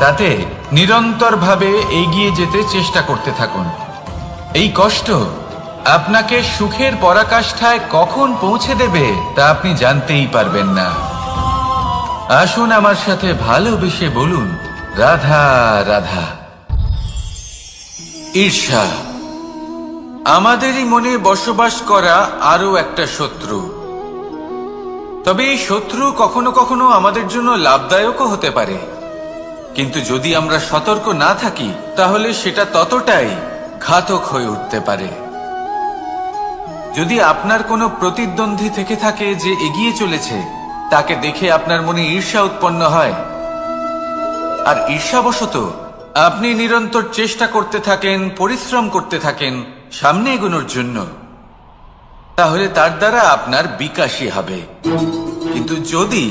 তাতে নিরন্তরভাবে এগিয়ে যেতে চেষ্টা করতে থাকুন। এই কষ্ট আপনাকে সুখের পরাকাষ্ঠায় কখন পৌঁছে দেবে তা আপনি জানতেই পারবেন না। আসুন আমার সাথে ভালোবেসে বলুন, রাধা রাধা। ঈর্ষা আমাদেরই মনে বসবাস করা আরো একটা শত্রু। তবে এই শত্রু কখনো কখনো আমাদের জন্য লাভদায়কও হতে পারে, কিন্তু যদি আমরা সতর্ক না থাকি তাহলে সেটা ততটাই ঘাতক হয়ে উঠতে পারে। যদি আপনার কোনো প্রতিদ্বন্দ্বী থেকে থাকে যে এগিয়ে চলেছে, তাকে দেখে আপনার মনে ঈর্ষা উৎপন্ন হয়, আর ঈর্ষাবশত আপনি নিরন্তর চেষ্টা করতে থাকেন, পরিশ্রম করতে থাকেন সামনে এগোনোর জন্য, তাহলে তার দ্বারা আপনার বিকাশই হবে। কিন্তু যদি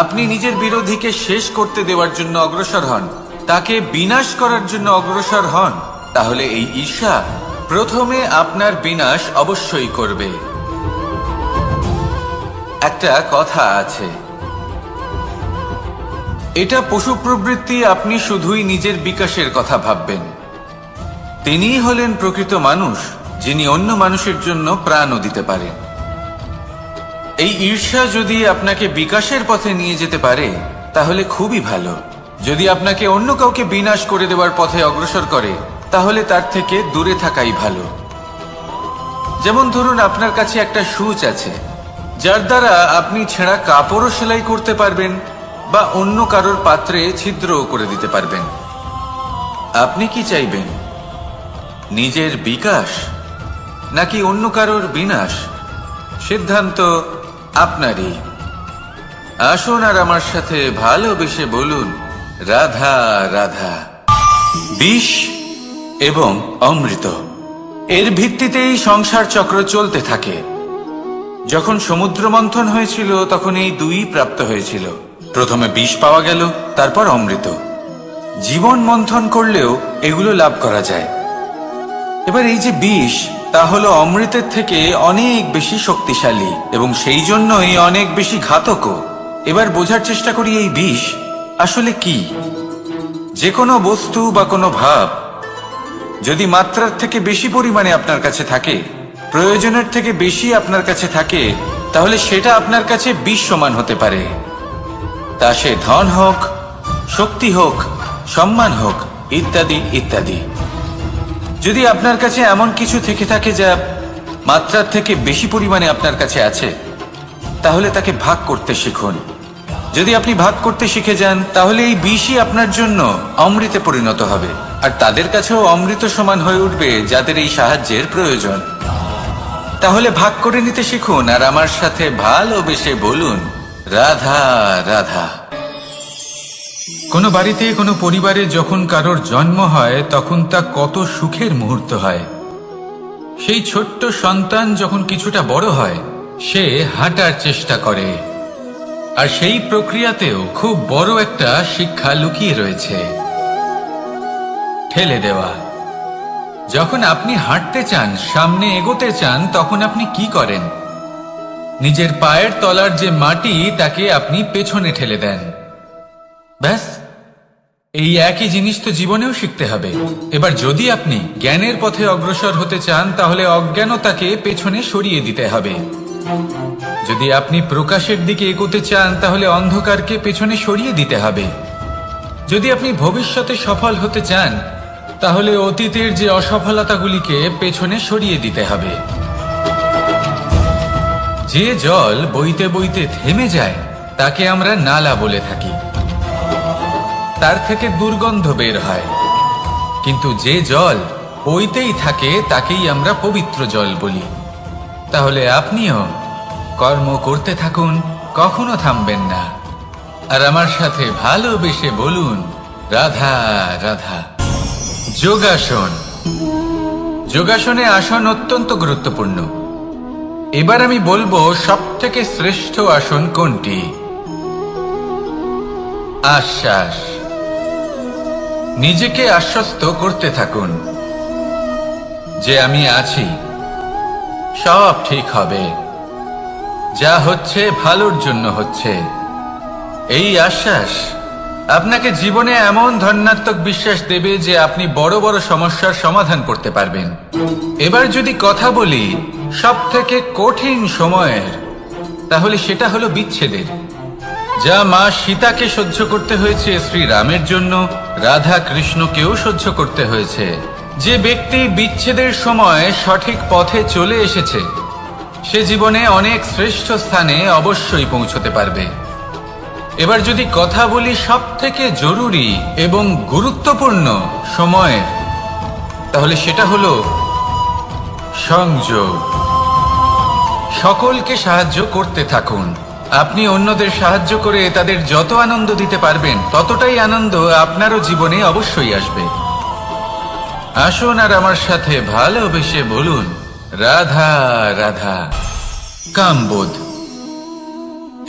আপনি নিজের বিরোধীকে শেষ করতে দেওয়ার জন্য অগ্রসর হন, তাকে বিনাশ করার জন্য অগ্রসর হন, তাহলে এই ঈর্ষা প্রথমে আপনার বিনাশ অবশ্যই করবে। একটা কথা আছে, এটা পশু প্রবৃত্তি, আপনি শুধুই নিজের বিকাশের কথা ভাববেন। তিনিই হলেন প্রকৃত মানুষ, যিনি অন্য মানুষের জন্য প্রাণও দিতে পারেন। এই ঈর্ষা যদি আপনাকে বিকাশের পথে নিয়ে যেতে পারে তাহলে খুবই ভালো। যদি আপনাকে অন্য কাউকে বিনাশ করে দেওয়ার পথে অগ্রসর করে, তাহলে তার থেকে দূরে থাকাই ভালো। যেমন ধরুন, আপনার কাছে একটা সূচ আছে, যার দ্বারা আপনি ছেঁড়া কাপড়ও সেলাই করতে পারবেন বা অন্য কারোর পাত্রে ছিদ্রও করে দিতে পারবেন। আপনি কি চাইবেন, নিজের বিকাশ নাকি অন্য কারোর বিনাশ? সিদ্ধান্ত আপনারই। আসুন আর আমার সাথে ভালোবেসে বলুন, রাধা রাধা। বিষ এবং অমৃত, এর ভিত্তিতেই সংসার চক্র চলতে থাকে। যখন সমুদ্র মন্থন হয়েছিল তখন এই দুই প্রাপ্ত হয়েছিল। প্রথমে বিষ পাওয়া গেল, তারপর অমৃত। জীবন মন্থন করলেও এগুলো লাভ করা যায়। এবার এই যে বিষ, তা হলো অমৃতের থেকে অনেক বেশি শক্তিশালী এবং সেই জন্যই অনেক বেশি ঘাতকও। এবার বোঝার চেষ্টা করি এই বিষ আসলে কি। যে কোনো বস্তু বা কোনো ভাব যদি মাত্রার থেকে বেশি পরিমাণে আপনার কাছে থাকে, প্রয়োজনের থেকে বেশি আপনার কাছে থাকে, তাহলে সেটা আপনার কাছে বিষ সমান হতে পারে। তা সে ধন হোক, শক্তি হোক, সম্মান হোক, ইত্যাদি ইত্যাদি। যদি আপনার কাছে এমন কিছু থেকে থাকে যা মাত্রার থেকে বেশি পরিমাণে আপনার কাছে আছে, তাহলে তাকে ভাগ করতে শিখুন। যদি আপনি ভাগ করতে শিখে যান, তাহলে এই বিষই আপনার জন্য অমৃতে পরিণত হবে, আর তাদের কাছেও অমৃত সমান হয়ে উঠবে যাদের এই সাহায্যের প্রয়োজন। তাহলে ভাগ করে নিতে শিখুন আর আমার সাথে ভালোবেসে বলুন, রাধা রাধা। কোনো বাড়িতে, কোনো পরিবারে যখন কারোর জন্ম হয়, তখন তা কত সুখের মুহূর্ত হয়। সেই ছোট্ট সন্তান যখন কিছুটা বড় হয়, সে হাঁটার চেষ্টা করে, আর সেই প্রক্রিয়াতেও খুব বড় একটা শিক্ষা লুকিয়ে রয়েছে, ঠেলে দেওয়া। যখন আপনি হাঁটতে চান, সামনে এগোতে চান, তখন আপনি কি করেন? নিজের পায়ের তলার যে মাটি, তাকে আপনি পেছনে ঠেলে দেন। ব্যাস, এই একই জিনিস তো জীবনেও শিখতে হবে। এবার যদি আপনি জ্ঞানের পথে অগ্রসর হতে চান, তাহলে অজ্ঞানতাকে পেছনে সরিয়ে দিতে হবে। যদি আপনি প্রকাশের দিকে এগোতে চান, তাহলে অন্ধকারকে পেছনে সরিয়ে দিতে হবে। যদি আপনি ভবিষ্যতে সফল হতে চান, তাহলে অতীতের যে অসফলতাগুলিকে পেছনে সরিয়ে দিতে হবে। যে জল বইতে বইতে থেমে যায়, তাকে আমরা নালা বলে থাকি। তার থেকে দুর্গন্ধ বের হয়, কিন্তু যে জল বইতেই থাকে তাকেই আমরা পবিত্র জল বলি। তাহলে আপনিও কর্ম করতে থাকুন, কখনো থামবেন না, আর আমার সাথে ভালোবেসে বলুন, রাধা রাধা। যোগাসন। যোগাসনে আসন অত্যন্ত গুরুত্বপূর্ণ। এবার আমি বলবো সবথেকে শ্রেষ্ঠ আসন কোনটি। আশ্বাস। নিজেকে আশ্বস্ত করতে থাকুন যে আমি আছি, সব ঠিক হবে, যা হচ্ছে ভালোর জন্য হচ্ছে। এই আশ্বাস আপনাকে জীবনে এমন ধনাত্মক বিশ্বাস দেবে যে আপনি বড় বড় সমস্যার সমাধান করতে পারবেন। এবার যদি কথা বলি সব থেকে কঠিন সময়ের, তাহলে সেটা হলো বিচ্ছেদের। যা মা সীতাকে সহ্য করতে হয়েছে শ্রীরামের জন্য, রাধা কৃষ্ণকেও সহ্য করতে হয়েছে। যে ব্যক্তি বিচ্ছেদের সময় সঠিক পথে চলে এসেছে, সে জীবনে অনেক শ্রেষ্ঠ স্থানে অবশ্যই পৌঁছতে পারবে। এবার যদি কথা বলি সব থেকে জরুরি এবং গুরুত্বপূর্ণ সময়ের, তাহলে সেটা হলো সংযোগ। সকলকে সাহায্য করতে থাকুন। আপনি অন্যদের সাহায্য করে তাদের যত আনন্দ দিতে পারবেন, ততটাই আনন্দ আপনারও জীবনে অবশ্যই আসবে। আসুন আর আমার সাথে ভালোবেসে বলুন, রাধা রাধা। কামবোধ,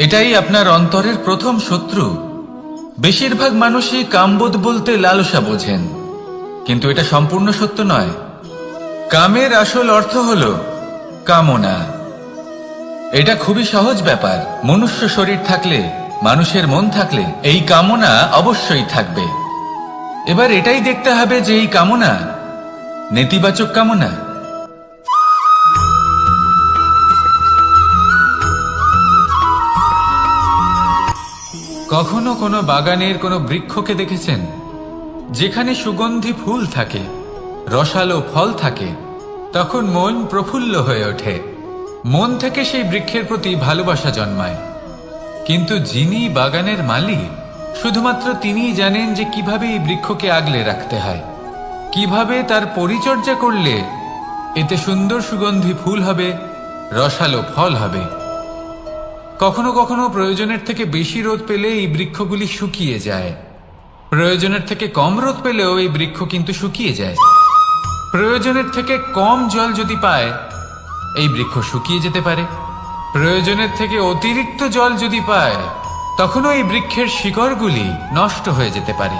এটাই আপনার অন্তরের প্রথম শত্রু। বেশিরভাগ মানুষই কামবোধ বলতে লালসা বোঝেন, কিন্তু এটা সম্পূর্ণ সত্য নয়। কামের আসল অর্থ হলো কামনা। এটা খুবই সহজ ব্যাপার। মনুষ্য শরীর থাকলে, মানুষের মন থাকলে এই কামনা অবশ্যই থাকবে। এবার এটাই দেখতে হবে যে এই কামনা নেতিবাচক কামনা। কখনো কোনো বাগানের কোনো বৃক্ষকে দেখেছেন যেখানে সুগন্ধি ফুল থাকে, রসালো ফল থাকে? তখন মন প্রফুল্ল হয়ে ওঠে, মন থেকে সেই বৃক্ষের প্রতি ভালোবাসা জন্মায়। কিন্তু যিনি বাগানের মালিক, শুধুমাত্র তিনিই জানেন যে কিভাবে এই বৃক্ষকে আগলে রাখতে হয়, কিভাবে তার পরিচর্যা করলে এতে সুন্দর সুগন্ধি ফুল হবে, রসালো ফল হবে। কখনো কখনো প্রয়োজনের থেকে বেশি রোদ পেলে এই বৃক্ষগুলি শুকিয়ে যায়, প্রয়োজনের থেকে কম রোদ পেলেও এই বৃক্ষ কিন্তু শুকিয়ে যায়। প্রয়োজনের থেকে কম জল যদি পায়, এই বৃক্ষ শুকিয়ে যেতে পারে। প্রয়োজনের থেকে অতিরিক্ত জল যদি পায়, তখনও এই বৃক্ষের শিকড়গুলি নষ্ট হয়ে যেতে পারে।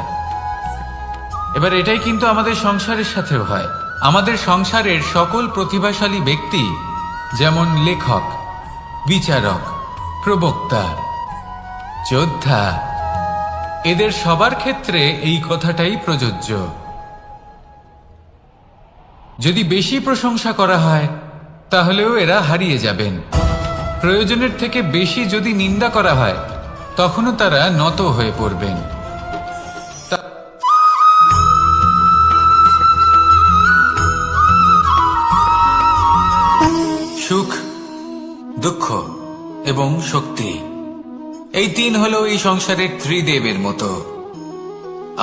এবার এটাই কিন্তু আমাদের সংসারের সাথেও হয়। আমাদের সংসারের সকল প্রতিভাশালী ব্যক্তি, যেমন লেখক, বিচারক, প্রবক্তা, যোদ্ধা, এদের সবার ক্ষেত্রে এই কথাটাই প্রযোজ্য। যদি বেশি প্রশংসা করা হয়, তাহলেও এরা হারিয়ে যাবেন। প্রয়োজনের থেকে বেশি যদি নিন্দা করা হয়, তখনও তারা নত হয়ে পড়বেন। সুখ, দুঃখ এবং শক্তি, এই তিন হলো এই সংসারের ত্রিদেবের মতো।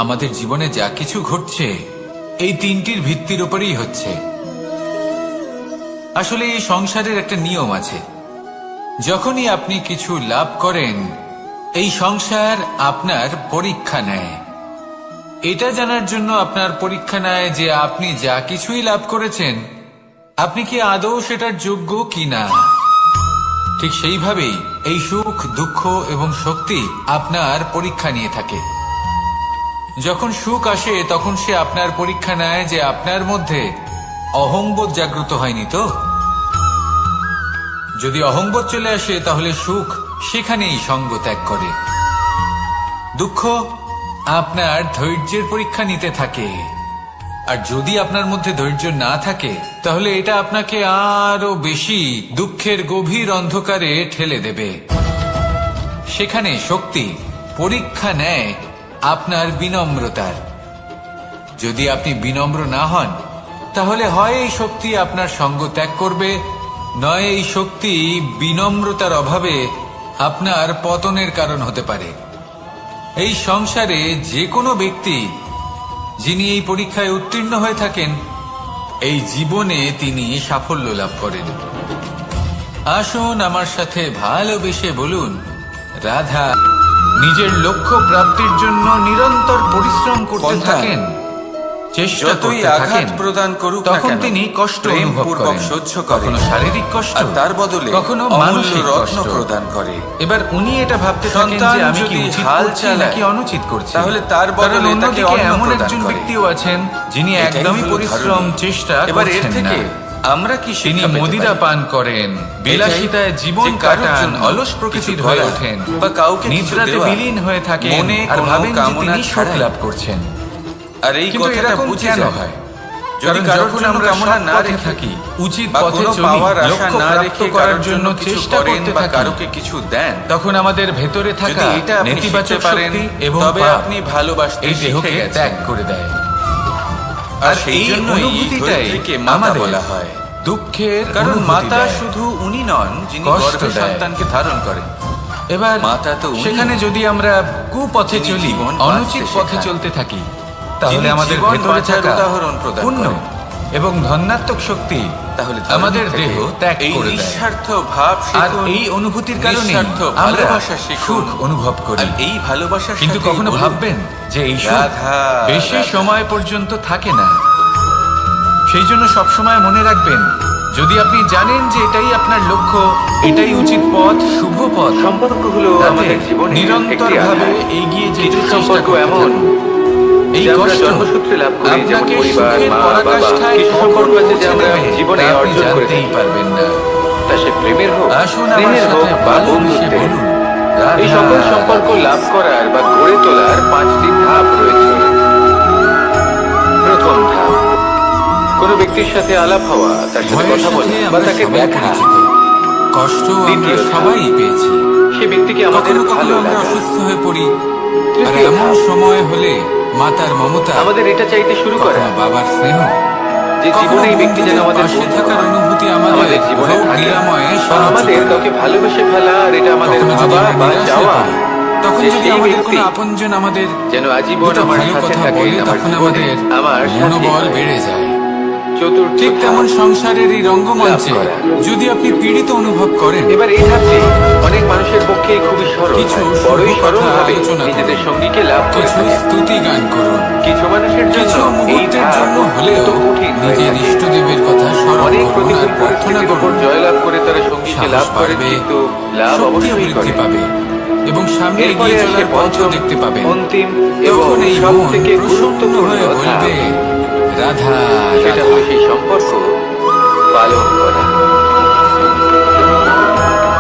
আমাদের জীবনে যা কিছু ঘটছে এই তিনটির ভিত্তির উপরেই হচ্ছে। আসলে এই সংসারের একটা নিয়ম আছে, যখনই আপনি কিছু লাভ করেন, এই সংসার আপনার পরীক্ষা নেয়। এটা জানার জন্য আপনার পরীক্ষা নেয় যে আপনি যা কিছুই লাভ করেছেন, আপনি কি আদৌ সেটার যোগ্য কিনা। ঠিক সেইভাবেই এই সুখ, দুঃখ এবং শক্তি আপনার পরীক্ষা নিয়ে থাকে। যখন সুখ আসে, তখন সে আপনার পরীক্ষা নেয় যে আপনার মধ্যে অহংবোধ জাগ্রত হয়নি তো। যদি অহংবোধ চলে আসে, তাহলে সুখ সেখানেই সঙ্গ ত্যাগ করে। দুঃখ আপনার ধৈর্যের পরীক্ষা নিতে থাকে, আর যদি আপনার মধ্যে ধৈর্য না থাকে, তাহলে এটা আপনাকে আরো বেশি দুঃখের গভীর অন্ধকারে ঠেলে দেবে। সেখানে শক্তি পরীক্ষা নেয় আপনার বিনম্রতার। যদি আপনি বিনম্র না হন, তাহলে হয় এই শক্তি আপনার সঙ্গ ত্যাগ করবে, নয় এই শক্তি বিনম্রতার অভাবে আপনার পতনের কারণ হতে পারে। এই সংসারে যে কোনো ব্যক্তি যিনি এই পরীক্ষায় উত্তীর্ণ হয়ে থাকেন, এই জীবনে তিনি সাফল্য লাভ করেন। আসুন আমার সাথে ভালোবেসে বলুন, রাধা। নিজের লক্ষ্য প্রাপ্তির জন্য নিরন্তর পরিশ্রম করতে থাকেন, চেষ্টা যতই করতে আঘাত থাকেন প্রদান করুক না তখন কেন, তিনি কষ্ট অনুভব প্রেমপূর্বক করেন, সহ্য করেন, কখনো শারীরিক কষ্ট আর তার বদলে কখনো অমূল্য মানসিক রত্ন কষ্ট প্রদান করে। এবার উনি এটা ভাবতে থাকেন সন্তান যে আমি কি যদি উচিত হাল করছি চালায়, নাকি অনুচিত করছি, তাহলে তার কারণ বদলে তাকে অন্যদিকে অন্ন এমন প্রদান একজন করে। ব্যক্তিও আছেন যিনি এটাই একদমই হলো পরিশ্রম ধর্মী। চেষ্টা এবার এর করছেন থেকে না। আমরা কি তিনি শিক্ষা পেতে মদিরা পারি? পান করেন, বিলাসিতায় জীবন যে কারোর কাটান, জন্য অলস প্রকৃতির কিছু হয়ে করা ওঠেন বা কাউকে কিছু নিদ্রাতে দেওয়া, বিলীন হয়ে থাকেন মনে আর কোনো ভাবেন যে কামনা তিনি সুখ ছাড়াই। লাভ করছেন। আর এই কিন্তু কথাটা এরকম বুঝে কেন যায় হয়? যদি কারণ কারোর যখন জন্য আমরা কামনা সৎ না পথে রেখে থাকি, উচিত বা পথে কোনো চলি, পাওয়ার আশা লক্ষ্য না প্রাপ্ত রেখে করার কারোর জন্য কিছু চেষ্টা করেন করতে বা থাকি, কারোকে কিছু দেন, তখন আমাদের ভেতরে থাকা যদি এটা আপনি নেতিবাচক শিখতে পারেন, শক্তি এবং তবে পাপ আপনি ভালোবাসতে এই শিখে দেহকে গেছেন। ত্যাগ করে দেয়। আর সেই এই জন্যই অনুভূতিটাই ধরিত্রীকে মাতা আমাদের বলা হয়। দুঃখের কারণ অনুভূতি মাতা দেয়। শুধু উনি নন যিনি কষ্ট গর্ভে দেয়। সন্তানকে ধারণ করেন। এবার মাতা তো উনি। সেখানে যদি আমরা কুপথে যিনি চলি, জীবন অনুচিত বাঁচতে পথে শেখান। চলতে থাকি, তাহলে যিনি আমাদের জীবন ভেতরে বাঁচার থাকা উদাহরণ প্রদান পুণ্য করেন। এবং ধন্যাত্মক শক্তি তাহলে আমাদের ধর্ম দেহ থেকে ত্যাগ এই করে দেয়। নিঃস্বার্থ ভাব আর শিখুন, এই অনুভূতির কারণে নিঃস্বার্থ আমরা ভালোবাসা শিখুন, সুখ অনুভব করি। আর এই ভালোবাসার কিন্তু সাথেই কখনো বলুন, ভাববেন যে এই সুখ রাধা, বেশি রাধা। সময় পর্যন্ত থাকে না। সেই জন্য সবসময় মনে রাখবেন, যদি আপনি জানেন যে এটাই আপনার লক্ষ্য, এটাই উচিত পথ, শুভ পথ, সম্পর্ক হলো তাতে আমাদের জীবনের নিরন্তরভাবে এগিয়ে যেতে কিছু চেষ্টা সম্পর্ক করতে এমন থাকুন। এই যা আমরা কষ্ট জন্মসূত্রে লাভ করি, যেমন আপনাকে পরিবার, সুখের মা, বাবা। পরাকাষ্ঠায় কিছু কখন সম্পর্ক আছে যা পৌঁছে আমরা দেবে জীবনে তা আপনি অর্জন করে জানতেই থাকি। পারবেন না। তা সে প্রেমের হোক, আসুন আমার স্নেহের হোক সাথে বা ভালোবেসে বন্ধুত্বের। বলুন, এই রাধা, সকল সম্পর্ক রাধা। লাভ করার বা গড়ে তোলার 5টি ধাপ রয়েছে। প্রথম ধাপ, কোনো ব্যক্তির সাথে আলাপ হওয়া, তার সাথে ভয়ের কথা বলা সাথে বা আমরা তাকে সবাই দেখা। পরিচিত। কষ্ট আমরা দ্বিতীয় ধাপ, সবাই পেয়েছি। সে ব্যক্তিকে আমাদের কখনো ভালো কখনো আমরা লাগা। অসুস্থ হয়ে পড়ি, আর তৃতীয় এমন ধাপ, সময় হলে মাতার মমতা, আমাদের এটা চাইতে শুরু করা কখনো বাবার স্নেহ, যে জীবনে এই ব্যক্তি যেন আমাদের পাশে বন্ধু থাকার হয়। অনুভূতি আমাদের আমাদের জীবনে রোগ থাকে। নিরাময়ে বা সাহায্য আমাদের করে। কাউকে ভালোবেসে ফেলা, আর এটা আমাদের কখনো যদি ভাবা আমরা বা নিরাশ চাওয়া হয়ে পড়ি, তখন যে যদি সেই আমাদের ব্যক্তি কোনো আপনজন আমাদের যেন আজীবন দুটো আমার ভালো সাথে কথা থাকে, বলে, আমার তখন জীবনে আমাদের আমার সাথী মনোবল হয়। বেড়ে যায়। চতুর্থ ঠিক ধাপ, তেমন সংসারের এই রঙ্গমঞ্চে লাভ করা। যদি আপনি পীড়িত অনুভব করেন, এবার এই ধাপটি অনেক মানুষের পক্ষে খুবই সরল কিছু হয়। শুভ বড়ই কথা সরল ভাবে আলোচনা নিজেদের করুন। সঙ্গীকে লাভ করে কিছু থাকেন। স্তুতি গান করুন, কিছু মানুষের জন্য কিছু এই মুহূর্তের ধাপ জন্য হলেও একটু কঠিন হয়ে নিজের থাকে। ইষ্টদেবের কথা স্মরণ অনেক করুন প্রতিকূল আর প্রার্থনা পরিস্থিতির উপর করুন। জয়লাভ করে তারা সঙ্গীকে সাহস লাভ করে, বাড়বে, কিন্তু লাভ শক্তি অবশ্যই বৃদ্ধি করে। পাবে এবং সামনে এরপরে এগিয়ে আসে চলার পথও পঞ্চম, দেখতে পাবেন। অন্তিম এবং তখন এই সব মন থেকে প্রসন্ন গুরুত্বপূর্ণ হয়ে ধাপ, বলবে, রাধা, সেটা রাধা। হলো সেই সম্পর্ক পালন করা।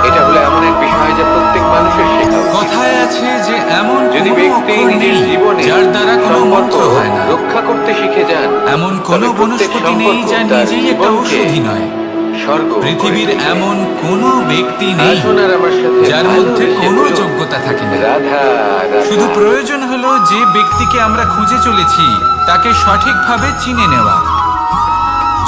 এটা হলো এমন এক বিষয় যা প্রত্যেক মানুষের শেখা উচিত। কথায় আছে যে এমন যদি কোনো ব্যক্তি অক্ষর নিজের নেই জীবনে যার দ্বারা কোনো সম্পর্ক মন্ত্র হয় না, রক্ষা করতে শিখে যান, এমন কোনো তবে প্রত্যেক বনস্পতি নেই সম্পর্ক যা তার নিজেই একটা জীবনকে ঔষধি নয়। স্বর্গ করে পৃথিবীর তোলে। এমন কোনো ব্যক্তি নেই আসুন আর আমার সাথে যার মধ্যে ভালোবেসে কোনো বলুন, যোগ্যতা থাকে না। রাধা, রাধা। শুধু প্রয়োজন হলো যে ব্যক্তিকে আমরা খুঁজে চলেছি তাকে সঠিকভাবে চিনে নেওয়া।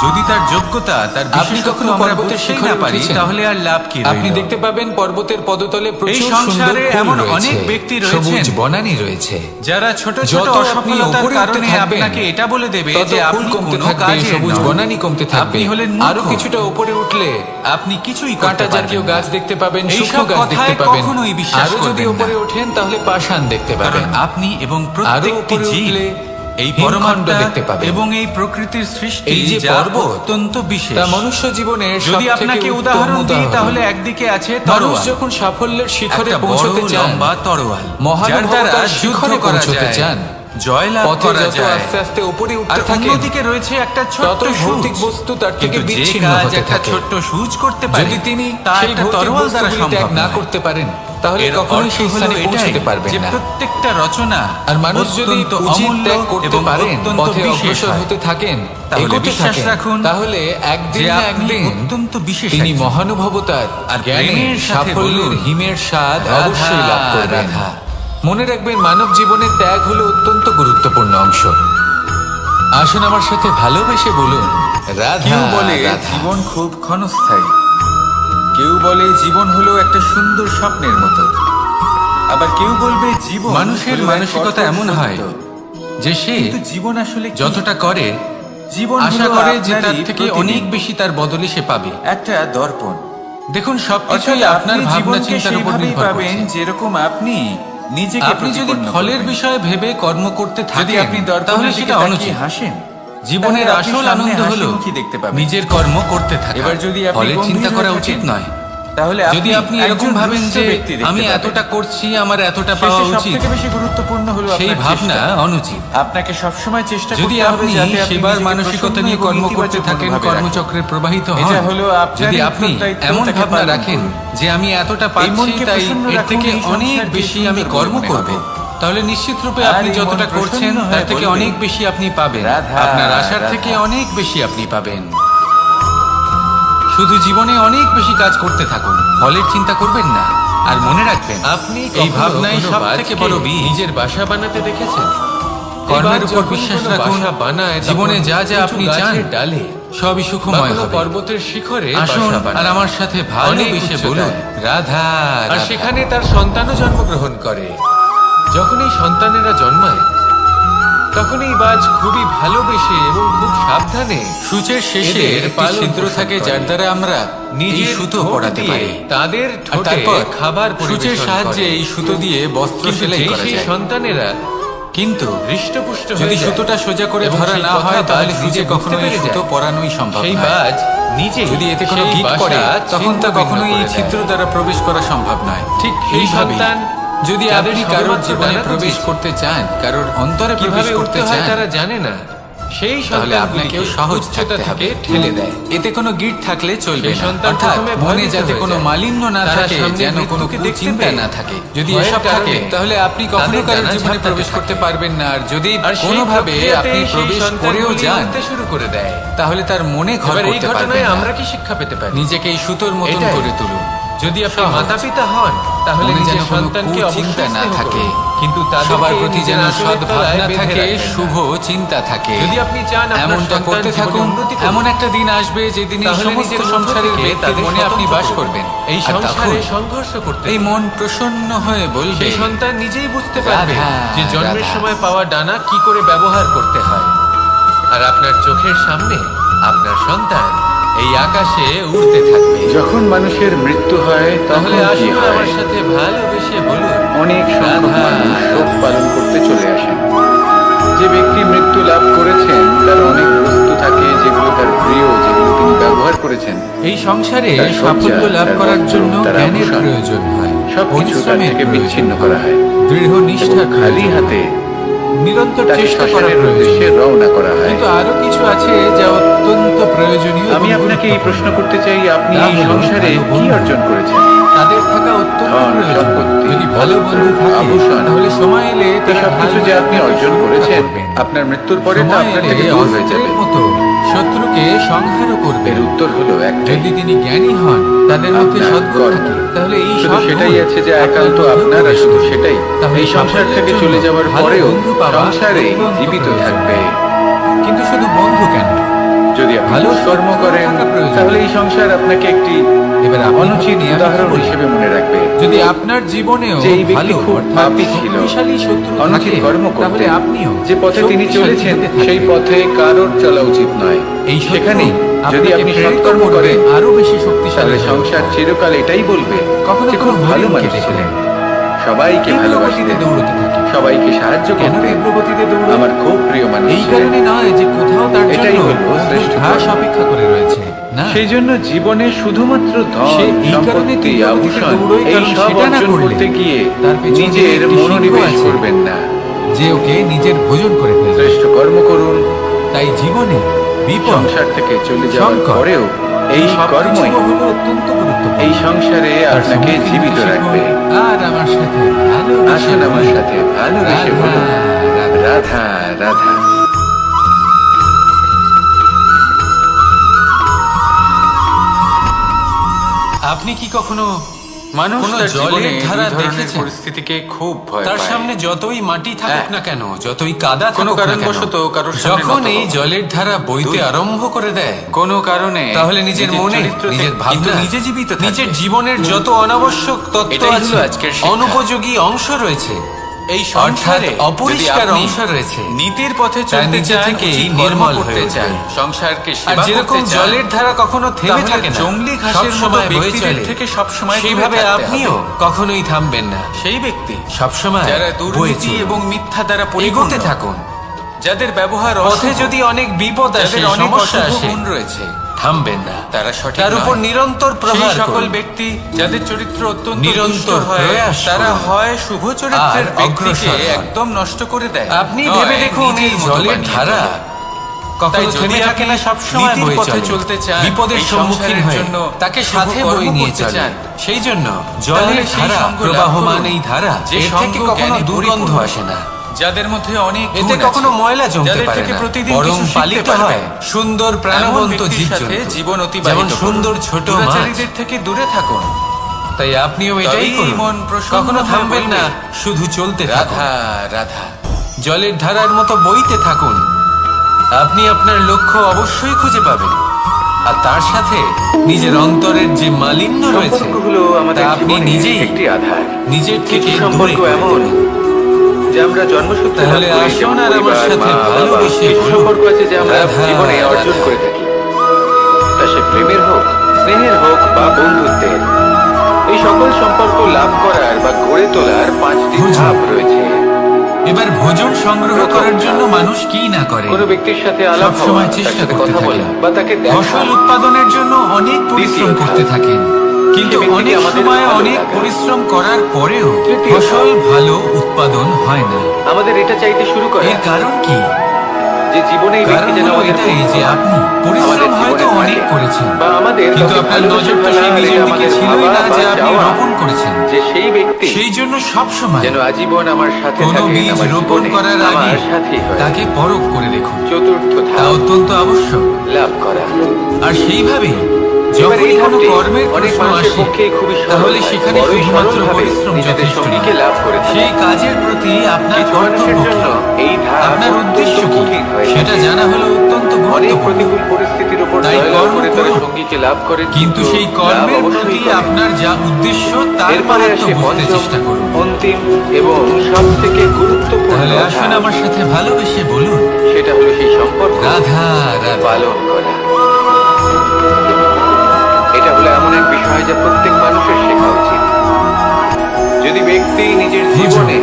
যদি তার যোগ্যতা, তার আপনি বিশেষত্ব কখনো আমরা পর্বতের বুঝতেই শিখরে না পারি, উঠেছেন? তাহলে আর লাভ কি রইল? আপনি দেখতে পাবেন পর্বতের পদতলে এই প্রচুর সংসারে সুন্দর ফুল এমন রয়েছে, অনেক ব্যক্তি রয়েছেন সবুজ বনানী রয়েছে। যারা ছোট ছোট যত আপনি অসফলতার উপরে উঠতে কারণে থাকবেন, আপনাকে এটা বলে দেবে তত যে ফুল আপনি কমতে কোনো থাকবে, কাজের সবুজ নন। বনানী কমতে থাকবে। আপনি হলেন আরো মূর্খ। কিছুটা উপরে উঠলে আপনি কিছুই কাঁটা করতে জাতীয় পারবেন না। গাছ দেখতে পাবেন, এইসব শুকনো গাছ দেখতে কথায় পাবেন। কখনোই বিশ্বাস আরো যদি করবেন না। উপরে ওঠেন তাহলে পাষাণ দেখতে কারণ পাবেন। আপনি এবং আরো প্রত্যেকটি উপরে জীব উঠলে এই হিমখণ্ড পরমাত্মা দেখতে পাবেন। এবং এই প্রকৃতির সৃষ্টি এই যে যা পর্বত, অত্যন্ত বিশেষ। তা মনুষ্য জীবনের যদি সবথেকে আপনাকে উত্তম উদাহরণ দিই উদাহরণ। তাহলে একদিকে আছে মানুষ তরোয়াল, যখন সাফল্যের শিখরে একটা বড় পৌঁছতে চান, লম্বা তরোয়াল, যার মহানুভবতার দ্বারা শিখরে যুদ্ধ করা পৌঁছতে যায়, চান, জয়লাভ পথে করা যত যায়। আস্তে আস্তে উপরে আর উঠতে থাকেন, অন্যদিকে রয়েছে একটা ছোট্ট তত ভৌতিক সূচ। বস্তু তার থেকে কিন্তু যে বিচ্ছিন্ন কাজ হতে একটা থাকে। ছোট্ট সূচ করতে পারে, যদি তিনি তা সেই একটা ভৌতিক তরোয়াল দ্বারা বস্তুগুলি ত্যাগ সম্ভব না নয়। করতে পারেন, তাহলে এর কখনোই অর্থ সেই হলো স্থানে এটাই পৌঁছতে পারবেন যে না। প্রত্যেকটা রচনা আর মানুষ যদি অত্যন্ত উচিত অমূল্য ত্যাগ করতে এবং পারেন, অত্যন্ত পথে বিশেষ অগ্রসর হয়। হতে থাকেন, তাহলে এগোতে বিশ্বাস থাকেন, রাখুন তাহলে একদিন যে না আপনি একদিন অত্যন্ত বিশেষ তিনি একজন। মহানুভবতার আর জ্ঞানের প্রেমের সাথে সাফল্যের বলুন, হিমের স্বাদ রাধা, অবশ্যই লাভ করবেন। রাধা। মনে রাখবেন, মানব জীবনে ত্যাগ হলো অত্যন্ত গুরুত্বপূর্ণ অংশ। আসুন আমার সাথে ভালোবেসে বলুন, রাধা, কেউ বলে রাধা। জীবন খুব ক্ষণস্থায়ী, কেউ বলে জীবন হলো একটা সুন্দর স্বপ্নের মতো, আবার কেউ বলবে জীবন মানুষের হলো এক মানসিকতা কঠোর এমন হয় সত্য। যে সে কিন্তু জীবন আসলে কি? যতটা করে জীবন আশা হলো করে যে তার আপনারই থেকে প্রতিদিন অনেক বেশি তার বদলে সে পাবে। একটা দর্পণ। দেখুন, সবকিছুই অর্থাৎ আপনার আপনি ভাবনা জীবনকে চিন্তার উপর সেইভাবেই নির্ভর পাবেন করছে। যেরকম আপনি নিজেকে আপনি যদি প্রতিপন্ন ফলের করবেন। বিষয়ে ভেবে কর্ম করতে যদি থাকেন আপনি তাহলে দর্পণের দিকে সেটা তাকিয়ে অনুচিত। হাসেন, জীবনের তাহলে আপনি আসল সামনে আনন্দ হলো হাসিমুখী দেখতে পাবেন। নিজের কর্ম করতে থাকা। এবার যদি আপনি ফলের গম্ভীর চিন্তা করা হয়ে উচিত থাকেন, নয়। তাহলে যদি আপনি এরকম ভাবেন যে আমি এতটা করছি, আমার এতটা পাওয়া উচিত, সবথেকে বেশি গুরুত্বপূর্ণ হলো সেই আপনার ভাবনা চেষ্টা। অনুচিত। আপনাকে সবসময় চেষ্টা যদি করতে হবে আপনি যাতে আপনি সেবার নিজেকে মানসিকতা প্রসন্ন নিয়ে এবং কর্ম করতে ইতিবাচক থাকেন, মনোভাবে কর্মচক্রে প্রবাহিত হন, এটা হলো আপনারই যদি আপনি উত্তরদায়িত্ব, এমন তাকে ভাবনা পালন রাখেন করুন। যে আমি এতটা এই পাচ্ছি মনকে তাই প্রসন্ন এর রাখুন, থেকে এই অনেক সংসার বেশি যে আমি সুন্দর কর্ম মনে করব, হবে। তাহলে নিশ্চিত রূপে আর আপনি এই মন যতটা প্রসন্ন করছেন হয়ে তার থেকে বলবে, অনেক বেশি আপনি পাবেন, রাধা, আপনার আশার রাধা। থেকে অনেক বেশি আপনি পাবেন। শুধু জীবনে অনেক বেশি কাজ করতে থাকুন, ফলের চিন্তা করবেন না। আর মনে রাখবেন, আপনি এই কখনো ভাবনাই কোনো সবথেকে বড় বাজকে বীজ। নিজের বাসা বানাতে দেখেছেন? কর্মের এই বাজ উপর যখন বিশ্বাস কোনো রাখুন, বাসা বানায়, তখন জীবনে যা যা উঁচু আপনি গাছের চান ডালে সবই বা সুখময় কোনো হবে। পর্বতের শিখরে আসুন বাসা বানায়। আর আমার সাথে অনেক ভালোবেসে উচ্চতায়। বলুন রাধা আর রাধা। সেখানে তার সন্তানও জন্মগ্রহণ করে। যখন এই সন্তানেরা জন্মায় তখন এই বাজ খুবই ভালোবেসে এবং খুব সাবধানে সূচের শেষে এদের একটি পালন ছিদ্র পোষণ থাকে করে। যার দ্বারা আমরা এই নিজের সুতো ঠোঁট পরাতে দিয়ে পারি। তাদের আর ঠোঁটে তারপর খাবার সূচের পরিবেশন সাহায্যে করে। এই সুতো দিয়ে বস্ত্র কিন্তু সেলাই যেই করা সেই যায়। সন্তানেরা কিন্তু হৃষ্টপুষ্ট হয়ে যদি যায় সুতোটা সোজা করে এবং ধরা সেই না কথা হয় তাহলে বাজ সূচে নিজে কখনো বুঝতে এই পেরে সুতো যায়। পরানোই সম্ভব সেই নয়। বাজ নিজে যদি এতে কোনো গিট পড়ে তখন তা কখনোই এই ছিদ্র দ্বারা প্রবেশ করা সম্ভব নয়। ঠিক সেই এইভাবেই সন্তান যদি যাদের আপনি কারোর সবেমাত্র জীবনে ডানা প্রবেশ গজিয়েছে, করতে চান, কারোর অন্তরে প্রবেশ কিভাবে করতে উঠতে হয় চান, তারা জানে না, সেই তাহলে সন্তানগুলিকে আপনাকেও সহজ উচ্চতা থাকতে হবে। থেকে ঠেলে দেয়। এতে কোনো গিট থাকলে চলবে সেই না। সন্তান অর্থাৎ প্রথমে মনে ভয়ভীত যাতে হয়ে কোনো যায়। মালিন্য না তারা থাকে, সামনে যেন কোনো মৃত্যুকে দেখতে চিন্তা পেয়ে না থাকে। যদি ভয়ের এসব থাকে কারণে তাহলে আপনি কখনো তাদের কারোর ডানা জীবনে ঝাপটাতে প্রবেশ থাকে। করতে পারবেন না। আর যদি আর সেই কোনোভাবে প্রক্রিয়াতেই আপনি সেই প্রবেশ করেও সন্তানগুলি যান উঠতে শুরু করে দেয়। তাহলে তার মনে ঘর এবার এই করতে পারবেন ঘটনায় না। আমরা কি শিক্ষা পেতে পারি? নিজেকে এই সুতোর মতন এটাই। করে তুলুন। যদি আপনি সহজ। মাতা পিতা হন তাহলে মনে নিজের যেন কোনো সন্তানকে কুচিন্তা অবশ্যই না স্নেহ থাকে, করুন। কিন্তু তাদেরকে সবার প্রতি নিজের যেন আঁচলের সৎ তলায় ভাবনা বেঁধে থাকে, রাখবেন না। শুভ চিন্তা থাকে। যদি আপনি চান আপনার এমনটা সন্তান করতে জীবনে থাকুন, উন্নতি করুক, এমন একটা দিন আসবে যেদিন এই তাহলে সমস্ত নিজের সংসারের মধ্য থেকে ব্যক্তির তাদের মনে আপনি স্বতন্ত্র বাস করুন। করবেন। এই আর সংসারে তখন সংঘর্ষ করতে এই মন প্রসন্ন হয়ে বলবে, সেই সন্তান নিজেই বুঝতে পারবে রাধা, যে জন্মের রাধা। সময় পাওয়া ডানা কি করে ব্যবহার করতে হয়। আর আপনার চোখের সামনে আপনার সন্তান এই আকাশে উড়তে থাকবে। যখন মানুষের মৃত্যু হয় তাহলে তখন কি আসুন হয়? আমার সাথে ভালোবেসে বলুন অনেক সংখ্যক রাধা, মানুষ শোক রাধা। পালন করতে চলে আসেন। যে ব্যক্তি মৃত্যু লাভ করেছেন তার অনেক বস্তু থাকে যেগুলো তার প্রিয়, যেগুলো তিনি ব্যবহার করেছেন। এই সংসারে তার সজ্জা, সাফল্য লাভ তার করার বস্ত্র, জন্য তার জ্ঞানের আভূষণ, প্রয়োজন হয়, সবকিছু তার পরিশ্রমের থেকে প্রয়োজন বিচ্ছিন্ন হয়, করা হয়। দৃঢ় এবং নিষ্ঠার খালি প্রয়োজন হাতে হয়, নিরন্তর তাকে চেষ্টা করার শ্মশানের প্রয়োজন উদ্দেশ্যে হয়। রওনা করা হয়। কিন্তু আরো কিছু আছে যা অত্যন্ত প্রয়োজনীয় আমি এবং আপনাকে এই প্রশ্ন গুরুত্বপূর্ণ। করতে চাই, আপনি তা এই হলো সংসারে ভালো কি বন্ধু। অর্জন করেছেন? তাদের থাকা অত্যন্ত ধন, প্রয়োজন। সম্পত্তি, যদি ভালো বস্ত্র, বন্ধু থাকে আভূষণ, তাহলে সময় এলে এই তারা সবকিছু যে ভালো আপনি আপনাকে অর্জন সুরক্ষা করেছেন করবেন। আপনার মৃত্যুর পরে তা সময় আপনার এলে থেকে দূর হয়ে যাবে। অস্ত্রের মতো শত্রুকে সংহারও করবেন। এর উত্তর হলো একটাই, যদি তিনি জ্ঞানী হন, তাদের মধ্যে আপনার সদ্গুণ কর্ম। থাকে, তাহলে এই শুধু সব সেটাই গুণ আছে যে আপনার একান্ত মধ্যে আপনার, আর প্রবেশ শুধু করবে। সেটাই তাহলে এই সংসার সাফল্যের থেকে জন্য চলে যাওয়ার ভালো পরেও বন্ধু পাওয়া সংসারে অত্যন্ত জীবিত প্রয়োজন। থাকবে। কিন্তু শুধু বন্ধু কেন, যদি আপনি ভালো কর্ম শত্রু করেন থাকা প্রয়োজন। তাহলে এই সংসার আপনাকে একটি এবার আপনি অনুচিত ভাবুন, আমি উদাহরণ কি বলি? হিসেবে মনে রাখবে। যদি আপনার জীবনেও যে এই ব্যক্তি ভালো খুব অর্থাৎ পাপী ছিল, শক্তিশালী শত্রু অনুচিত থাকে, কর্ম তাহলে করতেন, আপনিও যে পথে তিনি শক্তিশালী চলেছেন হতে থাকবেন। সেই পথে কারোর চলা উচিত নয়। এই শত্রু সেখানেই যদি আপনাকে আপনি প্রেরিত সৎকর্ম করবে করেন আরো বেশি শক্তিশালী তাহলে হয়ে সংসার উঠবে। চিরকাল এটাই বলবে কখনো যে কোনো খুব ভালো হরিণকে মানুষ দেখুন, ছিলেন, সবাইকে তীব্র ভালোবাসতেন, গতিতে দৌড়তে থাকে। সবাইকে সাহায্য কেন করতেন, তীব্র গতিতে দৌড়ে? আমার খুব প্রিয় মানুষ এই ছিলেন। কারণে নয় যে কোথাও তার এটাই জন্য হলো শ্রেষ্ঠ ঘাস কর্ম। অপেক্ষা করে রয়েছে, না, সেই জন্য জীবনে শুধুমাত্র ধন, সে এই কারণে সম্পত্তি, তীব্র গতিতে আভূষণ দৌড়োয়, এই কারণ সব সেটা না অর্জন করলে করতে গিয়ে তার পেছনে নিজের একটি সিংহ মনোনিবেশ আছে, করবেন না। যে ওকে নিজের ভোজন করে ফেলবে। শ্রেষ্ঠ কর্ম করুন। তাই জীবনে বিপদ, সংসার থেকে চলে যাওয়ার সংকট, পরেও এই সব কর্মই কিছু হলো অত্যন্ত গুরুত্বপূর্ণ। এই সংসারে তার আপনাকে সম্মুখীন জীবিত হতে রাখবে। শিখুন। আর আমার সাথে ভালোবেসে আসুন আমার বলুন, সাথে ভালোবেসে রাধা, বলুন, রাধা। রাধা রাধা। আপনি কি কখনো মানুষ কোনো তার জলের জীবনে ধারা এই ধরনের দেখেছেন? পরিস্থিতিকে খুব ভয় তার পায়। সামনে যতই মাটি থাকুক হ্যাঁ। না কেন, যতই কাদা কোনো থাকুক না কেন, কারণবশত কারোর সামনে যখন নত এই হও। জলের ধারা বইতে দুই। আরম্ভ করে দেয়, কোনো কারণে তাহলে নিজের মনে, চরিত্র নিজের থেকে- ভাবনা, কিন্তু নিজে জীবিত থাকবে। নিজের জীবনের যত অনাবশ্যক তত্ত্ব এটাই হলো আছে, আজকের শিক্ষা। অনুপযোগী অংশ রয়েছে, এই অর্থাৎ সংসারে অপরিষ্কার যদি আপনি অংশ রয়েছে নীতির পথে তার চলতে নিচে চান, থেকেই উচিত নির্মল কর্ম হয়ে করতে চান, উঠবে। সংসারকে আর সেবা যেরকম করতে চান, জলের ধারা কখনো থেমে তাহলে থাকে না, জংলি ঘাসের মতো সবসময় বয়ে ব্যক্তিদের চলে, থেকে সবসময় দূরে সেইভাবে থাকতে আপনিও হবে। কখনোই থামবেন না, সেই ব্যক্তি সবসময় যারা বয়ে দুর্নীতি চলুন। এবং মিথ্যা দ্বারা এগোতে পরিপূর্ণ, থাকুন। যাদের ব্যবহার পথে অশুভ, যদি অনেক বিপদ আসে, যাদের অনেক সমস্যা অশুভ আসে, গুণ রয়েছে, থামবেন না, তারা সঠিক তার উপর নয়। নিরন্তর সেই প্রহার সকল করুন। ব্যক্তি যাদের চরিত্র অত্যন্ত নিরন্তর দুষ্ট হয়, প্রয়াস তারা করুন। হয় শুভ চরিত্রের আর ব্যক্তিকে অগ্রসর হন। একদম নষ্ট করে দেয়, আপনি নয় ভেবে দেখুন, এই নিজের মতো জলের বানিয়ে ধারা তোলে। কখনো তাই যদি থেমে থাকে না, আপনি সবসময় নীতির বয়ে পথে চলে। চলতে চান, বিপদের এই সম্মুখীন সংসারের হয়ে জন্য তাকে শুভ সাথে কর্ম বয়ে নিয়ে করতে চলে। চান, সেই জন্য তাহলে জলের সেই ধারা, সঙ্গ লাভ প্রবাহমান করুন। এই ধারা, যে এর থেকে সঙ্গ কখনো জ্ঞানে দুর্গন্ধ পরিপূর্ণ, আসে না, যাদের মধ্যে অনেক গুণ এতে আছে, কখনো ময়লা জমতে যাদের পারে থেকে না, প্রতিদিন বরং কিছু শিখতে পালিত পারবে। হয় সুন্দর এমন প্রাণবন্ত ব্যক্তির সাথে জীবজন্তু, জীবন অতিবাহিত যেমন করুন। সুন্দর ছোট মাছ। দুরাচারীদের থেকে দূরে থাকুন। তাই আপনিও এটাই তবেই করুন, মন প্রসন্ন কখনো হয়ে থামবেন বলবে, না, শুধু চলতে থাকুন। রাধা রাধা। জলের ধারার মতো বইতে থাকুন, আপনি আপনার লক্ষ্য অবশ্যই খুঁজে পাবেন। আর তার সাথে নিজের অন্তরের যে মালিন্য রয়েছে, সম্পর্কগুলো আমাদের তা আপনি জীবনের নিজেই একটি আধার। নিজের থেকে কিছু দূরে সম্পর্ক করে এমন দেবেন। যে আমরা জন্মসূত্রে তাহলে লাভ করি, আসুন যেমন আর আমার পরিবার, সাথে মা, বাবা। ভালোবেসে কিছু বলুন, সম্পর্ক আছে যে আমরা রাধা, জীবনে অর্জন রাধা। করে থাকি, তা সে প্রেমের হোক, স্নেহের হোক বা বন্ধুত্বের। এই সকল সম্পর্ক লাভ করার বা গড়ে তোলার 5টি বুঝুন। ধাপ রয়েছে। এবার ভোজন সংগ্রহ করার জন্য মানুষ কি না করে, কোনো ব্যক্তির সাথে আলাপ হওয়া, সবসময় তার চেষ্টা সাথে করতে কথা বলা থাকেন, বা তাকে দেখা। ফসল উৎপাদনের জন্য অনেক পরিশ্রম দ্বিতীয় করতে ধাপ। থাকেন, কিন্তু সে ব্যক্তিকে অনেক আমাদের সময় ভালো অনেক লাগা। পরিশ্রম করার পরেও তৃতীয় ফসল ধাপ। ভালো উৎপাদন হয় না। আমাদের এটা চাইতে শুরু করে এর কারণ কি? যে জীবনে এই ব্যক্তি কারণ যেন হলো আমাদের এটাই যে বন্ধু, আপনি আমাদের পরিশ্রম হয়তো জীবনে অনেক থাকে। করেছেন, বা আমাদের কিন্তু কাউকে আপনার ভালোবেসে নজর তো ফেলা, সেই আর বীজের এটা দিকে আমাদের ছিলই ভাবা না বা যে আপনি চাওয়া রোপণ করেছেন। যে সেই ব্যক্তি সেই জন্য সব সময় যেন আজীবন আমার সাথে কোনো থাকেন, বীজ আমার রোপণ জীবনে করার আগে আমার সাথী হয়। তাকে পরখ করে দেখুন, চতুর্থ তা ধাপ, অত্যন্ত আবশ্যক। লাভ করা। আর সেইভাবেই এবার এই যখনই কোনো ধাপটি কর্মের অনেক প্রশ্ন মানুষের আসে, পক্ষেই খুবই সরল তাহলে হয়। সেখানে বড়ই শুধুমাত্র সরলভাবে পরিশ্রম নিজেদের যথেষ্ট সঙ্গীকে নয়। লাভ করে থাকে। সেই কাজের প্রতি আপনার কিছু কর্তব্য মানুষের কি, জন্য এই ধাপ আপনার উদ্দেশ্য অত্যন্ত কি, কঠিন হয়ে সেটা থাকে। জানা হলো অত্যন্ত অনেক গুরুত্বপূর্ণ। প্রতিকূল পরিস্থিতির উপর তাই জয়লাভ কর্ম করে তারা করুন। সঙ্গীকে লাভ করে, কিন্তু সেই লাভ কর্মের অবশ্যই প্রতি করে। আপনার যা উদ্দেশ্য তার এরপরে মাহাত্ম্য আসে বুঝতে পঞ্চম, চেষ্টা করুন। অন্তিম এবং সব থেকে গুরুত্বপূর্ণ তাহলে আসুন ধাপ। আমার সাথে ভালোবেসে বলুন, সেটা হলো সেই সম্পর্ক রাধা রাধা। পালন করা। এটা হলো এমন এক বিষয় যা প্রত্যেক মানুষের শেখা উচিত। যদি ব্যক্তি নিজের জীবনে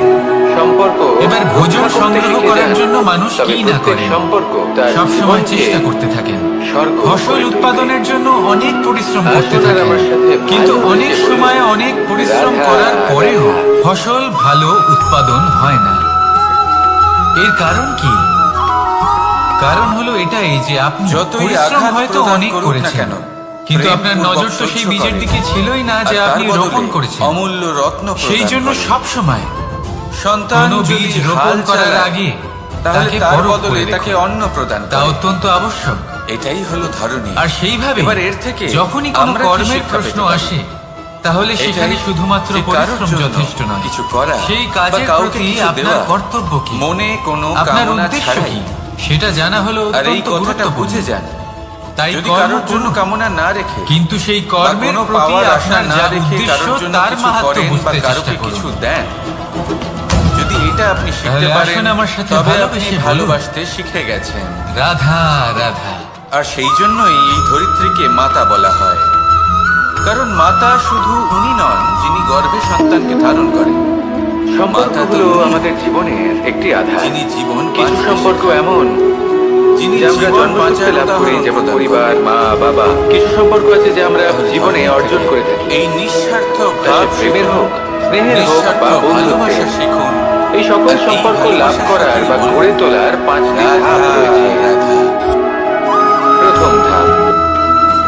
সম্পর্ক এবার ভোজন রক্ষা করতে সংগ্রহ শিখে করার যান, জন্য মানুষ তবে কি না প্রত্যেক করে, সম্পর্ক তার সবসময় জীবনকে চেষ্টা করতে থাকেন, স্বর্গ ফসল করে উৎপাদনের জন্য অনেক পরিশ্রম করতে আসুন আর থাকেন, আমার সাথে কিন্তু ভালোবেসে অনেক বলুন, সময় অনেক পরিশ্রম রাধা, করার পরেও রাধা। ফসল ভালো উৎপাদন হয় না। এর কারণ কি? কারণ হলো এটাই যে আপনি যতই পরিশ্রম আঘাত হয়তো প্রদান অনেক করুক না করেছেন, কেন, কিন্তু প্রেম আপনার পূর্বক নজর তো সেই সহ্য বীজের করে। দিকে ছিলই না যে আর তার আপনি বদলে রোপণ করেছেন। অমূল্য রত্ন সেই প্রদান জন্য করে। সব সময় সন্তান কোনো যদি বীজ হাল রোপণ করার চালায়, আগে তাহলে তাকে তার পরখ বদলে করে দেখুন। তাকে অন্ন প্রদান তা করে। অত্যন্ত আবশ্যক। এটাই হলো ধরনী। আর সেইভাবে এবার এর থেকে যখনই কোনো আমরা কি কর্মের শিক্ষা প্রশ্ন পেতে পারি? আসে, তাহলে সেখানে এটাই শুধুমাত্র যে কারোর পরিশ্রম জন্য যথেষ্ট নয়, কিছু করা সেই বা কাজের কাউকে প্রতি কিছু আপনার দেওয়া, কর্তব্য কি, মনে কোনো আপনার কামনা উদ্দেশ্য ছাড়াই। কি, সেটা জানা হলো আর এই অত্যন্ত কথাটা গুরুত্বপূর্ণ। বুঝে যান, তাই যদি কর্ম কারোর জন্য করুন, কামনা না রেখে কিন্তু সেই বা কর্মের কোনো প্রতি পাওয়ার আশা আপনার না যা রেখে উদ্দেশ্য কারোর জন্য তার কিছু মাহাত্ম্য করেন বা বুঝতে কারোকে চেষ্টা কিছু করুন। দেন, যদি এটা আপনি শিখতে তাহলে পারেন, আসুন আমার সাথে তবে আপনি ভালোবেসে বলুন, ভালোবাসতে শিখে গেছেন। রাধা রাধা। আর সেই জন্যই এই ধরিত্রীকে মাতা বলা হয়। কারণ মাতা শুধু উনি নন যিনি গর্ভে সন্তানকে ধারণ করেন, সম্পর্কগুলো আমাদের জীবনের একটি আধার। যিনি জীবন কিছু বাঁচাতে সম্পর্ক শেখান, এমন যিনি যে আমরা জীবন জন্মসূত্রে বাঁচার লাভ করি, উদাহরণ যেমন প্রদান পরিবার, করেন। মা, বাবা। কিছু সম্পর্ক আছে যে আমরা জীবনে অর্জন করে থাকি, এই নিঃস্বার্থ তা সে ভাব প্রেমের শিখুন, হোক, স্নেহের হোক নিঃস্বার্থ বা ভালোবাসা বন্ধুত্বের। শিখুন। এই সকল আর এই সম্পর্ক লাভ ভালোবাসার করার সাথেই বা বলুন, গড়ে তোলার 5টি রাধা, ধাপ রয়েছে। রাধা। প্রথম ধাপ,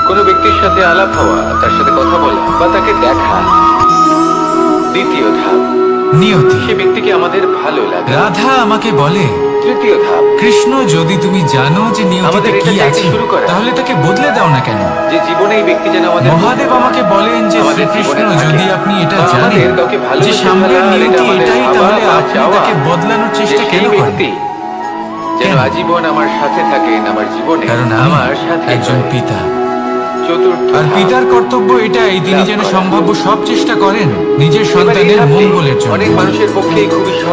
কোনো ব্যক্তির সাথে আলাপ হওয়া, তার সাথে কথা বলা বা তাকে দেখা। দ্বিতীয় ধাপ, নিয়তি। সে ব্যক্তিকে আমাদের ভালো লাগে। রাধা আমাকে বলে, তৃতীয় ধাপ, কৃষ্ণ যদি তুমি জানো যে নিয়তিতে আমাদের এটা কি চাইতে আছে, শুরু করা। তাহলে তাকে বদলে দাও না কেন? যে জীবনে এই ব্যক্তি যেন আমাদের মহাদেব আমাকে বলেন যে আমাদের শ্রীকৃষ্ণ জীবনে থাকে। যদি আপনি এটা বা জানেন আমাদের কাউকে যে ভালোবেসে সামনের ফেলা, নিয়তি এটা আমাদের এটাই, ভাবা তাহলে বা আপনি চাওয়া, তাকে বদলানোর যে চেষ্টা সেই কেন করেন? ব্যক্তি যেন কেন? আজীবন আমার সাথে থাকেন, আমার জীবনে কারণ আমার আমি সাথে একজন হয়। পিতা, চতুর্থ আর ধাপ, পিতার কর্তব্য এটাই, তিনি লাভ যেন করা। সম্ভাব্য সব চেষ্টা করেন নিজের এবার এই সন্তানের ধাপটি মঙ্গলের জন্য। অনেক মানুষের পক্ষেই খুবই সহজ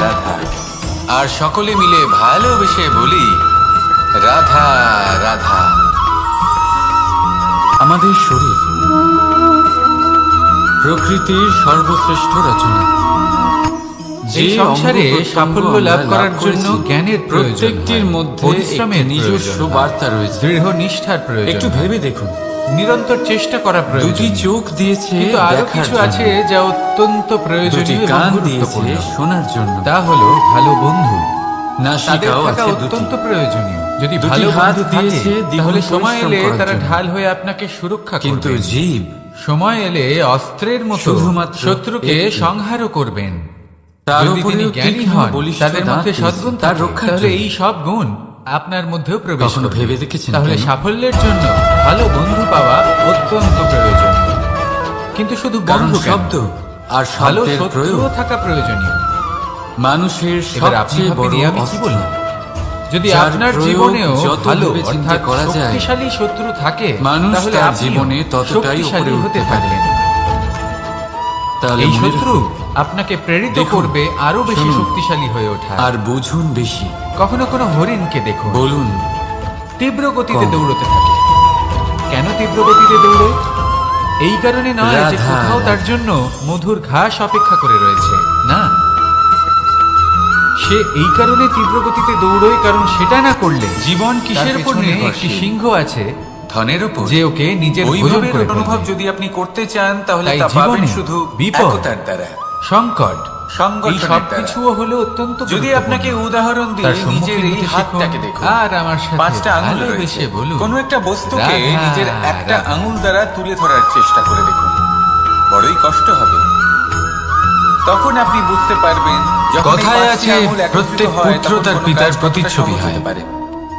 রাধা। আর সকলে মিলে ভালোবেসে বলি রাধা রাধা। আমাদের শরীর প্রকৃতির সর্বশ্রেষ্ঠ রচনা। এই সংসারে সাফল্য লাভ করার জন্য জ্ঞানের প্রয়োজন প্রত্যেকটির হয়, মধ্যে পরিশ্রমের একটি নিজস্ব প্রয়োজন হয়, বার্তা রয়েছে, দৃঢ় নিষ্ঠার প্রয়োজন একটু হয়, ভেবে দেখুন। নিরন্তর চেষ্টা করা প্রয়োজন। দুটি চোখ দিয়েছে কিন্তু আরো দেখার কিছু জন্য, আছে যা অত্যন্ত দুটি প্রয়োজনীয় এবং কান দিয়েছে গুরুত্বপূর্ণ। শোনার জন্য, তা হলো ভালো বন্ধু। তাদের নাসিকাও থাকা আছে অত্যন্ত দুটি, প্রয়োজনীয়। যদি দুটি ভালো হাত বন্ধু দিয়েছে থাকে দ্বিগুণ তাহলে সময় পরিশ্রম এলে করার তারা জন্য। ঢাল হয়ে আপনাকে সুরক্ষা কিন্তু করবে। জীব সময় এলে অস্ত্রের মতো শুধুমাত্র শত্রুকে একটি। সংহারও করবেন। তার যদি তিনি উপরেও জ্ঞানী তীক্ষ্ণ হন, বলিষ্ঠ তাদের দাঁত মধ্যে দিয়েছে সদ্গুণ তার থাকে, রক্ষার তাহলে জন্য। এই সব গুণ আপনার মধ্যেও প্রবেশ কখনো করবে। ভেবে দেখেছেন তাহলে কেন? সাফল্যের জন্য ভালো বন্ধু পাওয়া অত্যন্ত প্রয়োজনীয়। কিন্তু শুধু কারণ বন্ধু কেন, শব্দ আর ভালো শব্দের প্রয়োগ শত্রুও থাকা প্রয়োজনীয়। মানুষের এবার আপনি সবচেয়ে বড় ভাবেন আমি কি অস্ত্র। বললাম? যদি যার আপনার প্রয়োগ জীবনেও যত ভালো ভেবেচিন্তে অর্থাৎ করা যায়, শক্তিশালী শত্রু থাকে, মানুষ তাহলে তার আপনিও জীবনে ততটাই শক্তিশালী উপরে হতে উঠতে পারে। থাকবেন। তাহলে এই মনে শত্রু রাখুন, আপনাকে প্রেরিত দেখুন, করবে আরো বেশি শুনুন, শক্তিশালী হয়ে ওঠা। আর বুঝুন বেশি। কখনো কোনো হরিণকে দেখুন, বলুন তীব্র গতিতে কম। দৌড়তে থাকে। কেন তীব্র গতিতে দৌড়ে? এই কারণে নয় যে রাধা, কোথাও তার জন্য মধুর ঘাস অপেক্ষা করে রয়েছে, না, সে এই কারণে তীব্র গতিতে দৌড়োয় কারণ সেটা না করলে জীবন কিসের উপর একটি নির্ভরশীল? সিংহ আছে ধনের উপর। যে ওকে নিজের ভোজন বৈভবের করে অনুভব ফেলবে। যদি আপনি করতে চান তাহলে তাই তা পাবেন জীবনে শুধু বিপদ, একতার দ্বারা, সংকট, সংগঠনের এই সব দ্বারা। কিছুও হলো অত্যন্ত যদি গুরুত্বপূর্ণ। আপনাকে উদাহরণ তার দিয়ে সম্মুখীন নিজের এই হতে হাতটাকে শিখুন, দেখুন। আর আমার সাথে 5টা আঙুল ভালোবেসে রয়েছে। বলুন, কোনো একটা বস্তুকে রাধা, নিজের একটা রাধা। আঙুল দ্বারা তুলে ধরার চেষ্টা করে দেখুন, বড়ই কষ্ট হবে। তখন আপনি বুঝতে পারবেন যখন এই কথায় 5টি আছে, আঙুল একত্রিত প্রত্যেক হয়, পুত্র তখন তার কোনো পিতার কাজ কতটা প্রতিচ্ছবি সহজ হয়। হতে পারে।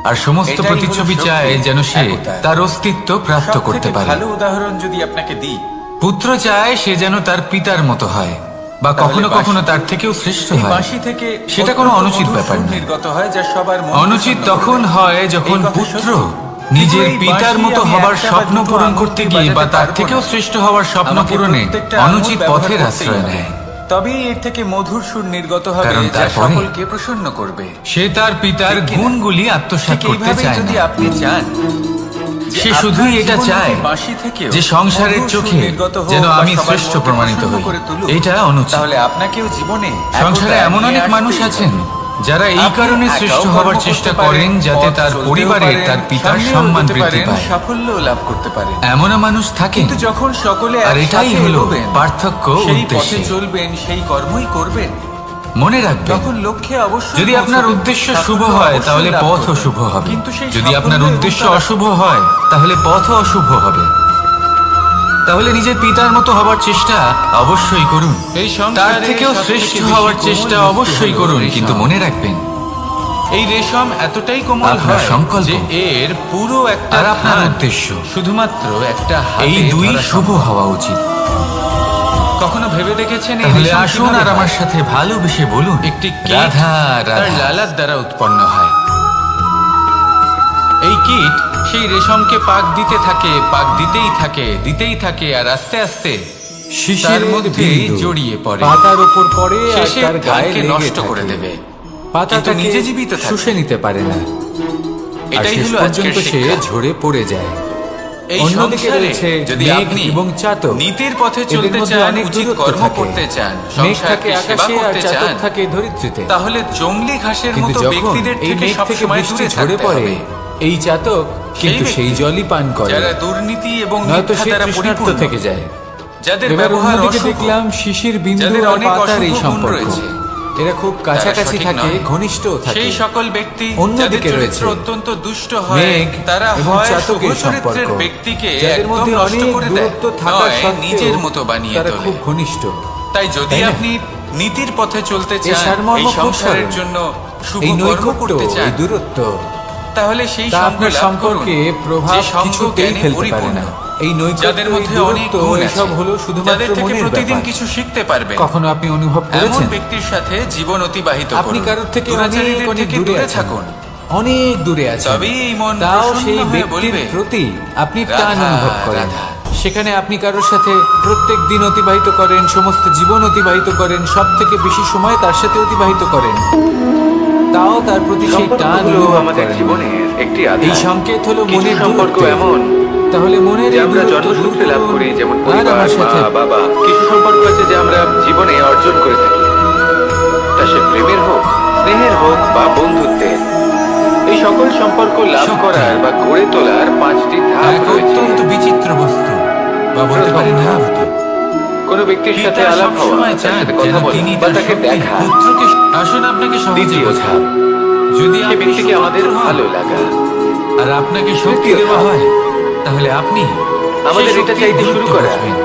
আর সমস্ত এটাই হলো প্রতিচ্ছবি শক্তি, চায় যেন সে একতা। তার অস্তিত্ব প্রাপ্ত করতে সবথেকে পারে। ভালো উদাহরণ যদি আপনাকে দিই, পুত্র চায় সে যেন তার পিতার মতো হয়, বা তাহলে কখনো বাঁশি। কখনো তার থেকেও শ্রেষ্ঠ এই হয়। বাঁশি থেকে সেটা কোনো অত্যন্ত অনুচিত মধুর ব্যাপার সুর না। নির্গত হয় যা সবার মন অনুচিত প্রসন্ন তখন করে দেয়। হয় যখন এই কথা পুত্র সত্যি। নিজের কিন্তু এই পিতার বাঁশি মতো আমি হবার একটা বা স্বপ্ন দুটো পূরণ আঙুল করতে দিয়ে গিয়ে বা বাজাতে তার পারবো থেকেও না। শ্রেষ্ঠ হওয়ার স্বপ্ন আমাকে পূরণে প্রত্যেকটা আঙুল অনুচিত ব্যবহার পথের করতেই আশ্রয় হবে। নেয়। তবেই এর থেকে মধুর সুর নির্গত হবে কারণ যা তারপরে সকলকে প্রসন্ন করবে। সে তার পিতার ঠিক কিনা? গুণগুলি আত্মসাৎ ঠিক করতে এইভাবেই চায় যদি না। আপনি চান যে সে আপনার শুধুই এটা জীবন চায় যদি বাঁশি থেকেও যে সংসারের মধুর সুর চোখে নির্গত হোক যেন বা আমি সবার শ্রেষ্ঠ মনকে প্রমাণিত প্রসন্ন হই। করে তুলুক, এটা অনুচিত। তাহলে আপনাকেও জীবনে সংসারে একতা এমন নিয়ে অনেক মানুষ আসতেই আছেন হবে। যারা এই আপনি কারণে একাও শ্রেষ্ঠ কর্ম হবার করতে চেষ্টা পারেন, করেন যাতে পথ তার চলতেও পরিবারে পারেন, তার পিতার সামনেও সম্মান এগোতে বৃদ্ধি পারেন, পায়। সাফল্য লাভ করতে পারেন। এমনও মানুষ থাকে, কিন্তু যখন সকলে আর এটাই একসাথে হলো এগোবেন, পার্থক্য সেই উদ্দেশ্যে। পথে চলবেন, সেই কর্মই করবেন, মনে রাখবেন, তখন লক্ষ্যে অবশ্যই যদি আপনার পৌঁছবেন। উদ্দেশ্য সাফল্য শুভ হয় অবশ্যই তাহলে লাভ পথও করবেন। শুভ হবে, কিন্তু সেই যদি আপনার সাফল্য উদ্দেশ্য এবং তার অশুভ হয় তাহলে পথও অশুভ হবে। তাহলে নিজের পিতার মতো হবার চেষ্টা অবশ্যই করুন, এই সংসারে তার থেকেও সবথেকে শ্রেষ্ঠ বেশি হওয়ার কোমল চেষ্টা বস্তু অবশ্যই হলো করুন, রেশম। কিন্তু মনে রাখবেন এই রেশম এতটাই কোমল আপনার হয় সংকল্প যে এর পুরো একটা আর আপনার ধান উদ্দেশ্য শুধুমাত্র একটা এই হাতে দুই ধরা শুভ সম্ভব। হওয়া উচিত। কখনো ভেবে দেখেছেন এই তাহলে রেশম আসুন কিভাবে আর আমার হয়? সাথে ভালোবেসে বলুন, একটি কীট রাধা তার রাধা। লালার দ্বারা উৎপন্ন হয়। এই কীট সেই রেশমকে পাক দিতে থাকে, পাক দিতেই থাকে, দিতেই থাকে, আর আস্তে আস্তে তার মধ্যে জড়িয়ে পড়ে। পাতার উপর পড়ে আর শেষে তার গায়ে ধানকে লেগে নষ্ট থাকে। করে দেবে। পাতা কিন্তু তাকে নিজে জীবিত থাকে। শুষে নিতে পারে না, আর এটাই শেষ হলো আজকের পর্যন্ত সে শিক্ষা। ঝরে পড়ে যায়। এই অন্যদিকে সংসারে রয়েছে যদি মেঘ আপনি এবং চাতক। নীতির পথে এদের চলতে মধ্যে চান, অনেক উচিত দূরত্ব কর্ম থাকে। করতে চান, মেঘ সংসারকে থাকে সেবা আকাশে আর করতে চাতক চান, থাকে ধরিত্রীতে। তাহলে জংলি ঘাসের কিন্তু মতো যখন ব্যক্তিদের এই থেকে মেঘ থেকে সবসময় বৃষ্টি দূরে ঝরে থাকতে পড়ে, হবে। এই চাতক কিন্তু ব্যক্তি সেই জলই পান করে, যারা দুর্নীতি এবং নয়তো মিথ্যা সে দ্বারা তৃষ্ণার্ত পরিপূর্ণ, থেকে যায়। যাদের এবার ব্যবহার অন্যদিকে অশুভ, দেখলাম শিশির বিন্দু যাদের আর অনেক পাতার এই অশুভ গুণ সম্পর্ক। রয়েছে, এরা খুব কাছাকাছি সঠিক থাকে, নয়। ঘনিষ্ঠ থাকে। সেই সকল ব্যক্তি অন্যদিকে যাদের রয়েছে চরিত্র অত্যন্ত দুষ্ট হয়, মেঘ তারা এবং হয় শুভ চাতকের চরিত্রের সম্পর্ক, ব্যক্তিকে যাদের একদম মধ্যে নষ্ট অনেক করে দেয়, দূরত্ব থাকা নয় সত্ত্বেও নিজের মতো বানিয়ে তারা তোলে। খুব ঘনিষ্ঠ। তাই যদি তাই না? আপনি নীতির পথে চলতে এই চান, সারমর্ম এই খুব সংসারের সরল। জন্য শুভ এই কর্ম নৈকট্য, করতে চান, এই দূরত্ব তাহলে সেই তা সঙ্গ আপনার লাভ করুন সম্পর্কে যে প্রভাব সঙ্গ কিছুতেই জ্ঞানে ফেলতে পারে পরিপূর্ণ। না। এই নৈকট্য, যাদের মধ্যে এই অনেক দূরত্ব, গুণ এইসব আছে, হলো শুধুমাত্র যাদের থেকে মনের প্রতিদিন ব্যাপার। কিছু শিখতে পারবেন, কখনো আপনি অনুভব এমন করেছেন ব্যক্তির সাথে জীবন অতিবাহিত আপনি করুন। কারোর থেকে দুরাচারীদের অনেক অনেক থেকে দূরে দূরে আছেন, থাকুন, অনেক দূরে আছেন, তবেই এই মন তাও প্রসন্ন সেই হয়ে ব্যক্তির বলবে, প্রতি আপনি রাধা, টান অনুভব করেন। রাধা। সেখানে আপনি কারোর সাথে প্রত্যেক দিন অতিবাহিত করেন, সমস্ত জীবন অতিবাহিত করেন, সব থেকে বেশি সময় তার সাথে অতিবাহিত করেন। তার প্রতি সেই সম্পর্ক টান হলো অনুভব আমাদের করেন না। জীবনের একটি এই আধার। সংকেত হলো কিছু মনের সম্পর্ক দূরত্ব। এমন তাহলে মনের যে এই আমরা দূরত্ব দূর জন্মসূত্রে লাভ করুন করি, যেমন আর পরিবার, আমার মা, সাথে বাবা। কিছু সম্পর্ক আছে যে আমরা জীবনে অর্জন করে থাকি, তা সে প্রেমের হোক, স্নেহের হোক বা বন্ধুত্বের। এই সকল সম্পর্ক লাভ সত্যি। করার বা গড়ে তোলার 5টি ধাপ এক রয়েছে। অত্যন্ত বিচিত্র বস্তু বা বলতে প্রথম পারেন ধাপ। অনুভূতি। কোনো ব্যক্তির সাথে পিতা আলাপ হওয়া, সবসময় তার চান সাথে যেন কথা বলা তিনি বা তার তাকে শক্তি দেখা। পুত্রকে আসুন আপনাকে সহজে দ্বিতীয় বোঝাই। ধাপ, যদি সে আপনি ব্যক্তিকে আমাদের সুপুত্র হন ভালো লাগা। আর আপনাকে শক্তি তৃতীয় দেওয়া ধাপ। হয়, তাহলে আপনি আমাদের সেই এটা শক্তির চাইতে শুরু গুরুত্ব করা। বুঝবেন।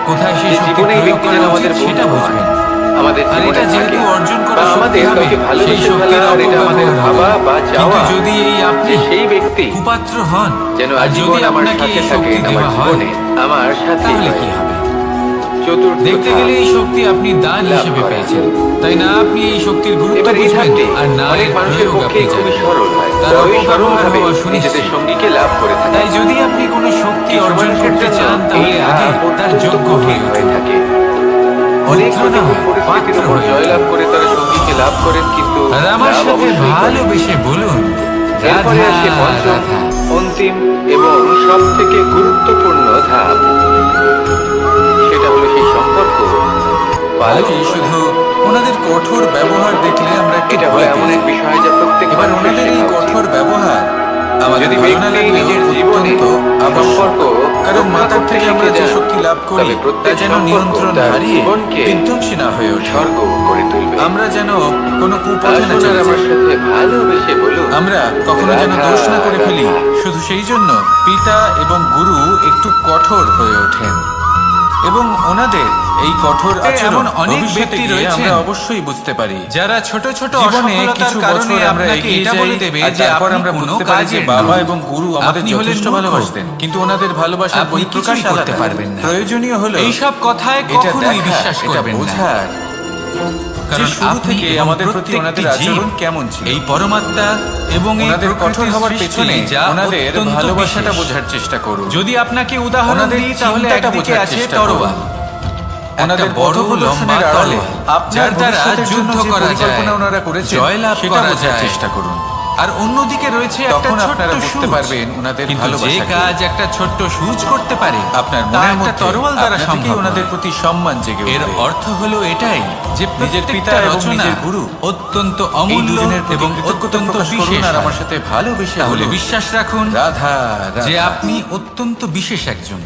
কোথায় সেই যে শক্তি জীবনে এই প্রয়োগ ব্যক্তি করা যেন আমাদের উচিত সেটা বন্ধু হয়, বুঝবেন। আমাদের আর জীবনে এটা যেহেতু থাকে, অর্জন বা করা আমাদের শক্তি হবে, কাউকে সেই ভালোবেসে শক্তির ফেলা, আর এটা আমাদের অপব্যবহার ভাবা হবে। বা কিন্তু চাওয়া যদি এই আপনি যে সেই ব্যক্তি কুপাত্র হন যেন আর যদি আজীবন আমার আপনাকে সাথে এই থাকেন, শক্তি আমার দেওয়া হয়, জীবনে আমার সাথে তাহলে কি হবে? চতুর্থ দেখতে ধাপ। গেলে এই শক্তি আপনি দান লাভ হিসেবে করা। পেয়েছেন, তাই না? আপনি এই শক্তির গুরুত্ব এবার এই বুঝবেন ধাপটি আর না অনেক এর মানুষের প্রয়োগ পক্ষে আপনি খুবই জানেন। সরল হয়, তার বড়ই অপব্যবহার সরল ভাবে হওয়া নিজেদের সুনিশ্চিত। সঙ্গীকে লাভ করে থাকে। তাই যদি আপনি কোনো শক্তি কিছু অর্জন মানুষের করতে জন্য চান এই তাহলে আগে ধাপ তার অত্যন্ত যোগ্য হয়ে কঠিন হয়ে উঠুন। থাকে। অনেক পুত্র না প্রতিকূল হয়, পাত্র পরিস্থিতির উপর হয়ে জয়লাভ উঠুন। করে তারা সঙ্গীকে লাভ করেন, কিন্তু আর আমার লাভ সাথে অবশ্যই করেন। ভালোবেসে বলুন, এরপরে রাধা আসে পঞ্চম, রাধা। অন্তিম এবং সব থেকে গুরুত্বপূর্ণ ধাপ। সেটা হলো সেই সম্পর্ক পালন আগে করা। শুধু ওনাদের কঠোর ব্যবহার দেখলে আমরা একটু এটা হলো ভয় এমন পেয়ে এক যাই। বিষয় যা প্রত্যেক এবার মানুষের ওনাদের এই শেখা উচিত। কঠোর ব্যবহার আমাদের যদি ভালো না ব্যক্তি লাগলেও নিজের জীবনে অত্যন্ত আবশ্যক। সম্পর্ক কারণ রক্ষা মাতার করতে থেকে আমরা শিখে যে যান, শক্তি লাভ করি তবে তা প্রত্যেক যেন সম্পর্ক নিয়ন্ত্রণ তার হারিয়ে জীবনকে বিধ্বংসী না হয়ে ওঠে। স্বর্গ করে তুলবে। আমরা যেন কোনো কুপথে না আসুন চলে আর আমার যাই। সাথে ভালোবেসে বলুন, আমরা কখনো যেন রাধা, দোষ না করে ফেলি। রাধা। শুধু সেই জন্য পিতা এবং গুরু একটু কঠোর হয়ে ওঠেন এবং ওনাদের এই কঠোর আচরণ এমন অনেক ভবিষ্যতে ব্যক্তি গিয়ে রয়েছেন আমরা অবশ্যই বুঝতে পারি। যারা ছোট ছোট জীবনে অসফলতার কিছু কারণে বছর আমরা আপনাকে এগিয়ে এটা যাই, বলে দেবে আর যে তারপর আপনি আমরা কোনো বুঝতে পারি যে কাজের বাবা নন। এবং গুরু আমাদের আপনি হলেন যথেষ্ট মূর্খ। ভালোবাসতেন, কিন্তু ওনাদের ভালোবাসার আপনি বহিঃপ্রকাশ কিছুই করতে আলাদা। পারবেন না। প্রয়োজনীয় হলো এইসব কথায় এটা কখনোই দেখা, বিশ্বাস এটা করবেন না। বোঝার কারণ যে শুরু আপনি থেকে এবং আমাদের প্রতি প্রত্যেকটি ওনাদের জীব আচরণ কেমন ছিল। এই পরমাত্মা এবং এই ওনাদের কঠোর প্রকৃতির হওয়ার সৃষ্টি পেছনে যা ওনাদের অত্যন্ত ভালোবাসাটা বিশেষ। বোঝার চেষ্টা করুন। যদি আপনাকে উদাহরণ ওনাদের দিই তাহলে চিন্তাটা একদিকে বোঝার আছে চেষ্টা করুন। তরোয়াল, ওনাদের একটা বড় পথপ্রদর্শনের লম্বা আড়ালে তলোয়ার, আপনার যার দ্বারা ভবিষ্যতের জন্য যুদ্ধ যে করা পরিকল্পনা যায়, ওনারা করেছেন জয়লাভ সেটা করা বোঝার যায়। চেষ্টা করুন। আর অন্যদিকে রয়েছে একটা তখন ছোট্ট আপনারা বুঝতে সূচ। পারবেন ওনাদের কিন্তু যে ভালোবাসাকে। কাজ একটা ছোট্ট সূচ করতে পারে আপনার তা মনের একটা মধ্যে তরোয়াল দ্বারা আপনা থেকেই সম্ভব ওনাদের নয়। প্রতি সম্মান জেগে এর উঠবে। অর্থ হলো এটাই যে নিজের পিতা প্রত্যেকটা এবং রচনা নিজের গুরু অত্যন্ত এই অমূল্য দুজনের প্রতি এবং কৃতজ্ঞতা অত্যন্ত প্রকাশ করুন বিশেষ আর হয়। আমার সাথে ভালোবেসে তাহলে বলুন, বিশ্বাস রাখুন রাধা রাধা। যে আপনি অত্যন্ত বিশেষ একজন।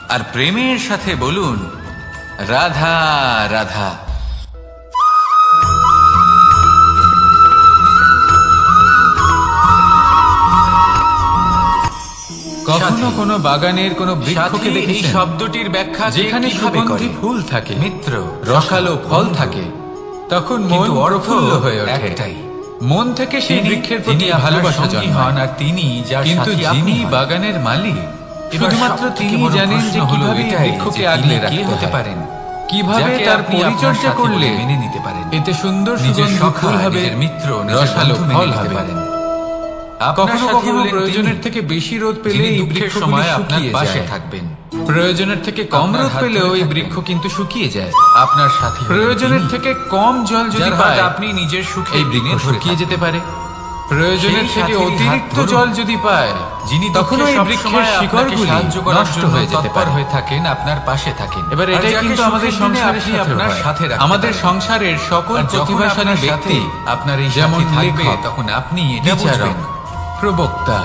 আর প্রেমের সাথে বলুন, রাধা রাধা। কখনো কোনো বাগানের কোনো বৃক্ষকে সাথী, দেখেছেন? এই শব্দটির ব্যাখ্যা যেখানে কিভাবে সুগন্ধি করে? ফুল থাকে, মিত্র, রসালো ফল বন্ধু। থাকে, তখন মন কিন্তু অর্থ প্রফুল্ল হয়ে ওঠে। একটাই। মন থেকে সেই তিনি- বৃক্ষের তিনি প্রতি আপনার ভালোবাসা সঙ্গী জন্মায়। হন আর তিনি যার কিন্তু সাথী যিনি আপনি হন। বাগানের মালিক, এবার শুধুমাত্র সবথেকে তিনি বড় জানেন যে প্রশ্ন হলো কিভাবে এটাই বৃক্ষকে যে আগলে তিনি কে রাখতে হতে হয়। পারেন, কিভাবে যাকে তার আপনি আপনার পরিচর্যা সাথী করলে বলে মেনে নিতে পারেন। এতে সুন্দর নিজের সুগন্ধি সখা, ফুল হবে, নিজের মিত্র, নিজের রসালো বন্ধু মেনে ফল নিতে হবে। পারেন। আপনার কখনো সাথী কখনো হলেন প্রয়োজনের তিনি, থেকে বেশি রোদ পেলে যিনি এই দুঃখের বৃক্ষগুলি সময় আপনার শুকিয়ে পাশে যায়। থাকবেন। প্রয়োজনের থেকে কম আপনার রোদ হাত পেলেও ধরে এই থাকবেন। বৃক্ষ কিন্তু শুকিয়ে যায়। আপনার সাথী হলেন প্রয়োজনের তিনি, থেকে কম জল যদি যার হাত পায় আপনি নিজের সুখে এই বৃক্ষ শুকিয়ে যেতে পারে। প্রয়োজনের সেই থেকে সাথীরই হাত অতিরিক্ত ধরুন, জল যদি পায় যিনি তখন দুঃখে ওই সবসময় বৃক্ষের আপনাকে শিকড়গুলি সাহায্য করার নষ্ট জন্য হয়ে যেতে তৎপর পারে। হয়ে থাকেন, আপনার পাশে থাকেন। এবার আর এটাই যাকে কিন্তু আমাদের সুখের দিনে সংসারের আপনি সাথে আপনার হয়। সাথে রাখতে আমাদের পারেন। সংসারের সকল আর যখন প্রতিভাশালী আপনার ব্যক্তি, সাথে আপনার এই যেমন সাথী থাকবে, লেখক, তখন আপনি এটা বিচারক, বুঝবেন প্রবক্তা,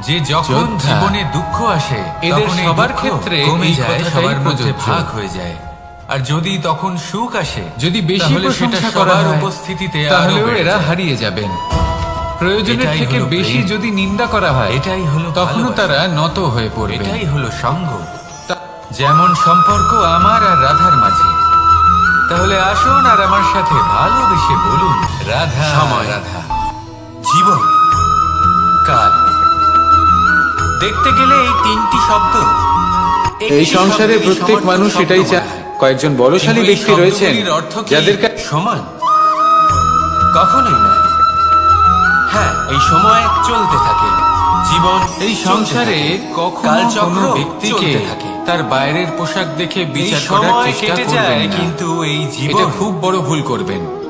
যে যখন যোদ্ধা, জীবনে দুঃখ আসে এদের তখন এই সবার দুঃখ ক্ষেত্রে কমে এই যায়, কথাটাই সবার মধ্যে প্রযোজ্য। ভাগ হয়ে যায়। আর যদি তখন সুখ আসে, যদি বেশি তাহলে সেটা প্রশংসা করা সবার হয়, উপস্থিতিতে আরো তাহলেও বেড়ে এরা যায়। হারিয়ে যাবেন। প্রয়োজনের এটাই থেকে হলো বেশি প্রেম। যদি নিন্দা করা হয়, এটাই হলো তখনও ভালোবাসা। তারা নত হয়ে পড়বে। এটাই হলো সঙ্গ। যেমন সম্পর্ক আমার আর রাধার মাঝে। তাহলে আসুন আর আমার সাথে ভালোবেসে বলুন, রাধা সময়। রাধা। জীবন, কাল। দেখতে গেলে এই তিনটি শব্দ এই সংসারে প্রত্যেক মানুষ এটাই চায়। কয়েকজন বলশালী ব্যক্তি রয়েছেন যাদের কাছে সমান কখনোই নয়। হ্যাঁ, এই সময় চলতে থাকে, জীবন এই সংসারে কখনো কালচক্র কোনো ব্যক্তিকে চলতে থাকে। তার বাইরের পোশাক দেখে এই বিচার করার সময় চেষ্টা কেটে করবেন যায়, না। কিন্তু এই এটা জীবন খুব বড় ভুল করবেন।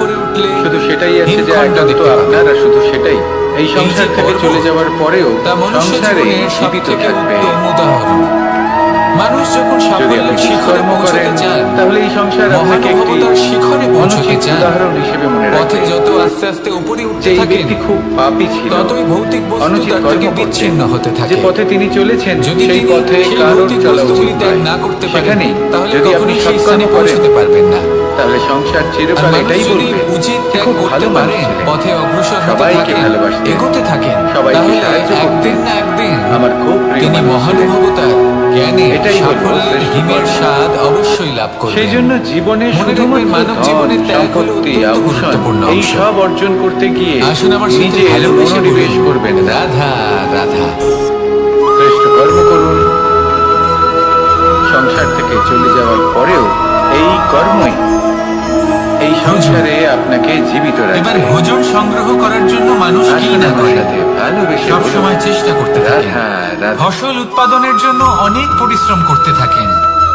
উপরে উঠলে শুধু সেটাই আছে যে হিমখণ্ড একান্ত দেখতে পাবে। আপনার, আর শুধু সেটাই এই সংসার যে থেকে কর্ম, চলে যাওয়ার পরেও তা মনুষ্য সংসারে জীবনের জীবিত সবথেকে থাকবে। উত্তম উদাহরণ। মানুষ যখন যদি সাফল্যের আপনি শিখরে কর্ম পৌঁছতে করেন চান, তাহলে এই সংসার আপনাকে একটি মহানুভবতার শিখরে পৌঁছতে অনুচিত চান, উদাহরণ হিসেবে মনে পথে রাখবে। যত আস্তে আস্তে উপরে উঠতে যে এই থাকেন, ব্যক্তি খুব পাপী ছিল, ততই ভৌতিক বস্তু অনুচিত তার কর্ম থেকে করতেন। বিচ্ছিন্ন হতে থাকে। যে পথে তিনি চলেছেন যদি সেই তিনি পথে সেই কারোর ভৌতিক চলা বস্তুগুলি উচিত ত্যাগ নয়। না করতে পারেন, সেখানে তাহলে যদি আপনি কখনোই সেই সৎকর্ম স্থানে করেন পৌঁছতে পারবেন না। তাহলে সংসার আর চিরকাল মানুষ এটাই যদি বলবে উচিত যে ত্যাগ খুব করতে ভালো মানুষ পারেন, ছিলেন, পথে অগ্রসর হতে সবাইকে থাকেন, ভালোবাসতেন, এগোতে থাকেন, সবাইকে তাহলে সাহায্য করতেন। একদিন না একদিন আমার খুব প্রিয় তিনি মানুষ ছিলেন। মহানুভবতার জ্ঞানে এটাই হলো সাফল্যের শ্রেষ্ঠ হিমের কর্ম। স্বাদ অবশ্যই লাভ করবেন। সেই জন্য জীবনে মনে রাখবেন, শুধুমাত্র মানব ধন, জীবনে ত্যাগ হলো সম্পত্তি, অত্যন্ত আভূষণ গুরুত্বপূর্ণ এই অংশ। সব অর্জন করতে গিয়ে আসুন আমার সাথে নিজের ভালোবেসে মনোনিবেশ বলুন, করবেন না। রাধা রাধা। শ্রেষ্ঠ কর্ম করুন। সংসার থেকে চলে যাওয়ার পরেও এই কর্মই এই সংসারে আপনাকে জীবিত এবার রাখবে। ভোজন সংগ্রহ করার জন্য মানুষ কি আসুন না আমার করে, সাথে ভালোবেসে সব বলুন, সময় চেষ্টা করতে থাকেন। রাধা রাধা। ফসল উৎপাদনের জন্য অনেক পরিশ্রম করতে থাকেন,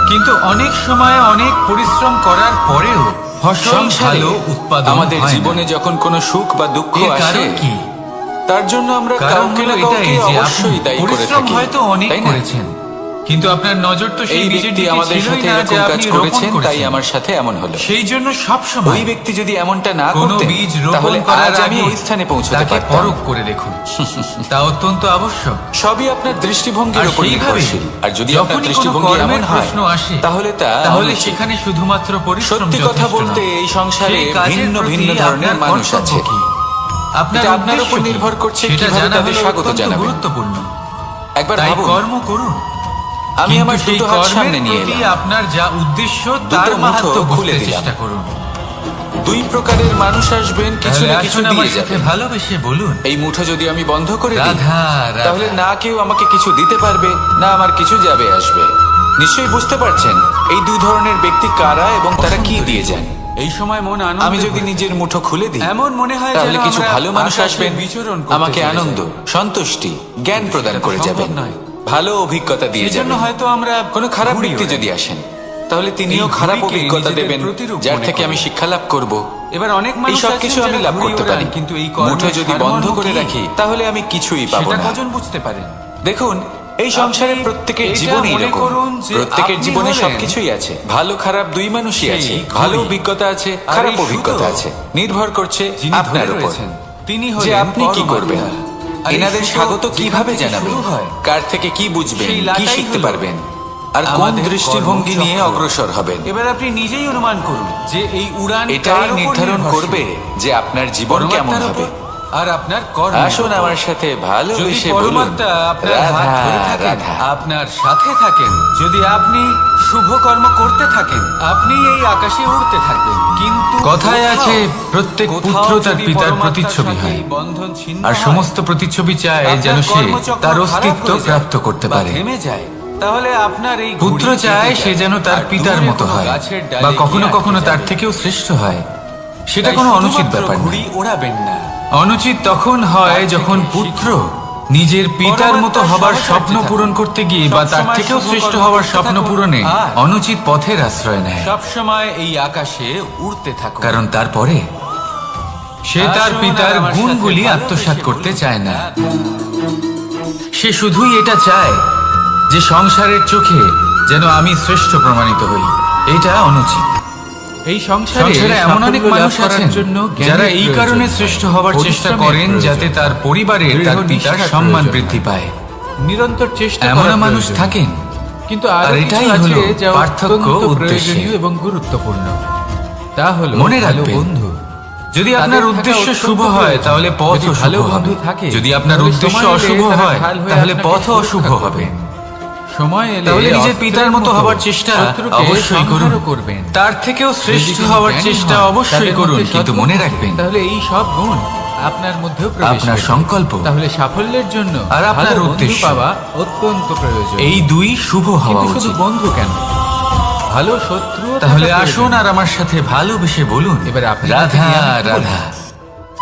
কিন্তু অনেক সময় অনেক পরিশ্রম করার পরেও ফসল সংসারে ভালো উৎপাদন আমাদের হয় না। জীবনে যখন কোনো সুখ বা দুঃখ এর আসে, কারণ কি? তার জন্য আমরা কারণ কাউকে হলো না এটাই কাউকে যে আপনি অবশ্যই দায়ী করে পরিশ্রম থাকি, হয়তো অনেক তাই না? করেছেন, কিন্তু আপনার নজর তো সেই এই বীজের ব্যক্তি দিকে আমাদের ছিলই সাথে না যে এরকম কাজ আপনি রোপণ করেছেন, তাই করেছেন। আমার সাথে এমন হলো। সেই জন্য সব সময় ওই ব্যক্তি যদি এমনটা না কোনো করতেন, বীজ রোপণ তাহলে করার আজ আমি আগে ওই স্থানে পৌঁছতে তাকে পারতাম। পরখ করে দেখুন, তা অত্যন্ত আবশ্যক। সবই আপনার দৃষ্টিভঙ্গির আর উপর সেইভাবে নির্ভরশীল। আর যদি আপনার যখনই কোনো দৃষ্টিভঙ্গি কর্মের এমন হয়, প্রশ্ন আসে, তাহলে তাহলে অনুচিত। সেখানে শুধুমাত্র পরিশ্রম সত্যি কথা যথেষ্ট বলতে নয়। এই সংসারে সেই কাজের ভিন্ন প্রতি ভিন্ন ধরনের আপনার মানুষ কর্তব্য আছে। কি? আপনার এটা আপনার উদ্দেশ্য উপর কি? নির্ভর করছে সেটা কিভাবে জানা তাদের হলো স্বাগত অত্যন্ত জানাবেন। গুরুত্বপূর্ণ। একবার তাই ভাবুন, কর্ম করুন। আমি কিন্তু আমার সেই দুটো হাত কর্মের সামনে নিয়ে প্রতি এলাম, আপনার যা উদ্দেশ্য দুটো তার মুঠো মাহাত্ম্য খুলে বুঝতে দিলাম। চেষ্টা করুন। দুই প্রকারের মানুষ আসবেন, কিছু তাহলে না কিছু আসুন দিয়ে আমার সাথে যাবেন। ভালোবেসে বলুন, এই মুঠো যদি আমি বন্ধ করে দিই, রাধা রাধা। তাহলে না কেউ আমাকে কিছু দিতে পারবে, না আমার কিছু যাবে আসবে। নিশ্চয়ই বুঝতে পারছেন এই দুই ধরনের ব্যক্তি কারা এবং তারা কি দিয়ে যান। এই সময় মন আনন্দ আমি যদি নিজের মুঠো খুলে দিই, এমন মনে হয় তাহলে যেন কিছু আমরা ভালো মানুষ আকাশে আসবেন, বিচরণ করতে আমাকে চলেছি। আনন্দ, সন্তুষ্টি, জ্ঞান প্রদান করে সম্ভব যাবেন, নয়। ভালো অভিজ্ঞতা দিয়ে সেজন্য যাবেন। হয়তো আমরা কোনো খারাপ ঘুড়ি ব্যক্তি ওড়াই। যদি আসেন, তাহলে তিনিও এই খারাপ ঘুড়িকে অভিজ্ঞতা নিজেদের দেবেন, প্রতিরূপ যার মনে থেকে করেন। আমি শিক্ষা লাভ করব। এবার অনেক এই মানুষ সব আছেন কিছু আমি যারা লাভ ঘুড়ি করতে ওড়ান, পারি, কিন্তু এই কর্মের মুঠো যদি বন্ধ সারমর্ম করে কি? রাখি, তাহলে আমি কিছুই পাবো সেটা না। কজন বুঝতে পারেন? দেখুন, এই সংসারের আপনি প্রত্যেকের এটা জীবনে মনে এরকম, করুন যে প্রত্যেকের আপনি জীবনে হলেন সবকিছুই আছে, ভালো খারাপ দুই মানুষই সেই আছে, ঘড়ি। ভালো অভিজ্ঞতা আছে, আর খারাপ এই সুতো অভিজ্ঞতা আছে, নির্ভর করছে যিনি আপনার ধরে উপর রয়েছেন, তিনি যে হলেন আপনি কি করবেন। পরমাত্মা। আর এই এনাদের সুতো স্বাগত যেখান কিভাবে থেকে জানাবেন, শুরু হয়, কার থেকে কি বুঝবেন, সেই কি লাটাই শিখতে হলো পারবেন, আর কোন আমাদের দৃষ্টিভঙ্গি নিয়ে কর্মচক্র। অগ্রসর হবেন, এবার আপনি নিজেই অনুমান করুন যে এই উড়ান এটাই কার উপর নির্ধারণ নির্ভরশীল? করবে যে আপনার জীবন কেমন পরমাত্মার হবে। উপর আর আপনার কর্ম। আসুন আমার সাথে যদি ভালোবেসে বলুন, পরমাত্মা আপনার হাত রাধা ধরে থাকেন, রাধা। আপনার সাথে থাকেন, যদি আপনি শুভ কর্ম করতে থাকেন, আপনি এই আকাশে উড়তে থাকবেন। কিন্তু কথায় কোথাও- আছে, প্রত্যেক কোথাও পুত্র তার যদি পিতার পরমাত্মার প্রতিচ্ছবি সাথে হয়। এই বন্ধন ছিন্ন আর হয়, সমস্ত প্রতিচ্ছবি চায় আপনার যেন সে কর্মচক্র তার খারাপ অস্তিত্ব হয়ে যায় প্রাপ্ত করতে বা পারে। থেমে যায়, তাহলে আপনার এই পুত্র ঘুড়ি চায় কেটে সে যায়। যেন তার আর পিতার দূরে মতো কোনো হয়, গাছের ডালে বা গিয়ে কখনো আটকে কখনো তার যাবে। থেকেও শ্রেষ্ঠ হয়। সেটা তাই কোনো অনুচিত শুধুমাত্র ব্যাপার ঘুড়ি নয়। ওড়াবেন না। অনুচিত তখন হয় তার যখন থেকে পুত্র শিখুন। নিজের পিতার মতো পরমাত্মার হবার সহচর্যে স্বপ্ন থাকুন। পূরণ করতে গিয়ে বা তার সবসময় থেকেও শুভ শ্রেষ্ঠ কর্ম হওয়ার করতে স্বপ্ন থাকুন। পূরণে আর অনুচিত পথের আশ্রয় নেয়, সব সময় এই আকাশে উড়তে থাকুন। কারণ তারপরে সে তার আসুন পিতার আর আমার সাথে গুণগুলি ভালোবেসে আত্মসাৎ করতে বলুন, চায় না। রাধা। সে শুধুই এটা চায় যে সংসারের চোখে যেন আমি শ্রেষ্ঠ প্রমাণিত হই। এটা অনুচিত। এই সংসারে এমন অনেক মানুষ আছেন যারা এই কারণে শ্রেষ্ঠ হবার চেষ্টা করেন যাতে তার পরিবারের তার পিতার সম্মান বৃদ্ধি পায়। নিরন্তর চেষ্টা এমনও করা মানুষ প্রয়োজন। থাকেন, কিন্তু আর আরো এটাই কিছু হলো আছে যা পার্থক্য অত্যন্ত উদ্দেশ্যে। প্রয়োজনীয় এবং গুরুত্বপূর্ণ। তা হলো মনে ভালো রাখবেন, বন্ধু। যদি আপনার তাদের থাকা উদ্দেশ্য অত্যন্ত শুভ হয় প্রয়োজন। তাহলে পথ যদি ভালো ভালো হবে, বন্ধু থাকে, যদি আপনার তাহলে উদ্দেশ্য সময় এলে অশুভ তারা হয় ঢাল হয়ে তাহলে আপনাকে পথ অশুভ সুরক্ষা হবে। করবে। সময় এলে তাহলে নিজের অস্ত্রের পিতার মতো হবার চেষ্টা শত্রুকে অবশ্যই করুন, সংহারও করবেন। তার থেকেও শ্রেষ্ঠ যদি তিনি হওয়ার জ্ঞানী চেষ্টা হন, অবশ্যই তাদের করুন, মধ্যে কিন্তু সদ্গুণ মনে থাকে, রাখবেন তাহলে এই সব গুণ আপনার মধ্যেও প্রবেশ আপনার করবে। সংকল্প তাহলে সাফল্যের জন্য আর আপনার ভালো বন্ধু উদ্দেশ্য পাওয়া অত্যন্ত প্রয়োজন। এই দুই শুভ হওয়া কিন্তু শুধু উচিত। বন্ধু কেন, ভালো শত্রু তাহলে আসুন আর আমার সাথে ভালোবেসে বলুন, এবার আপনি রাধা বলতে নিয়ে আমি কি রাধা।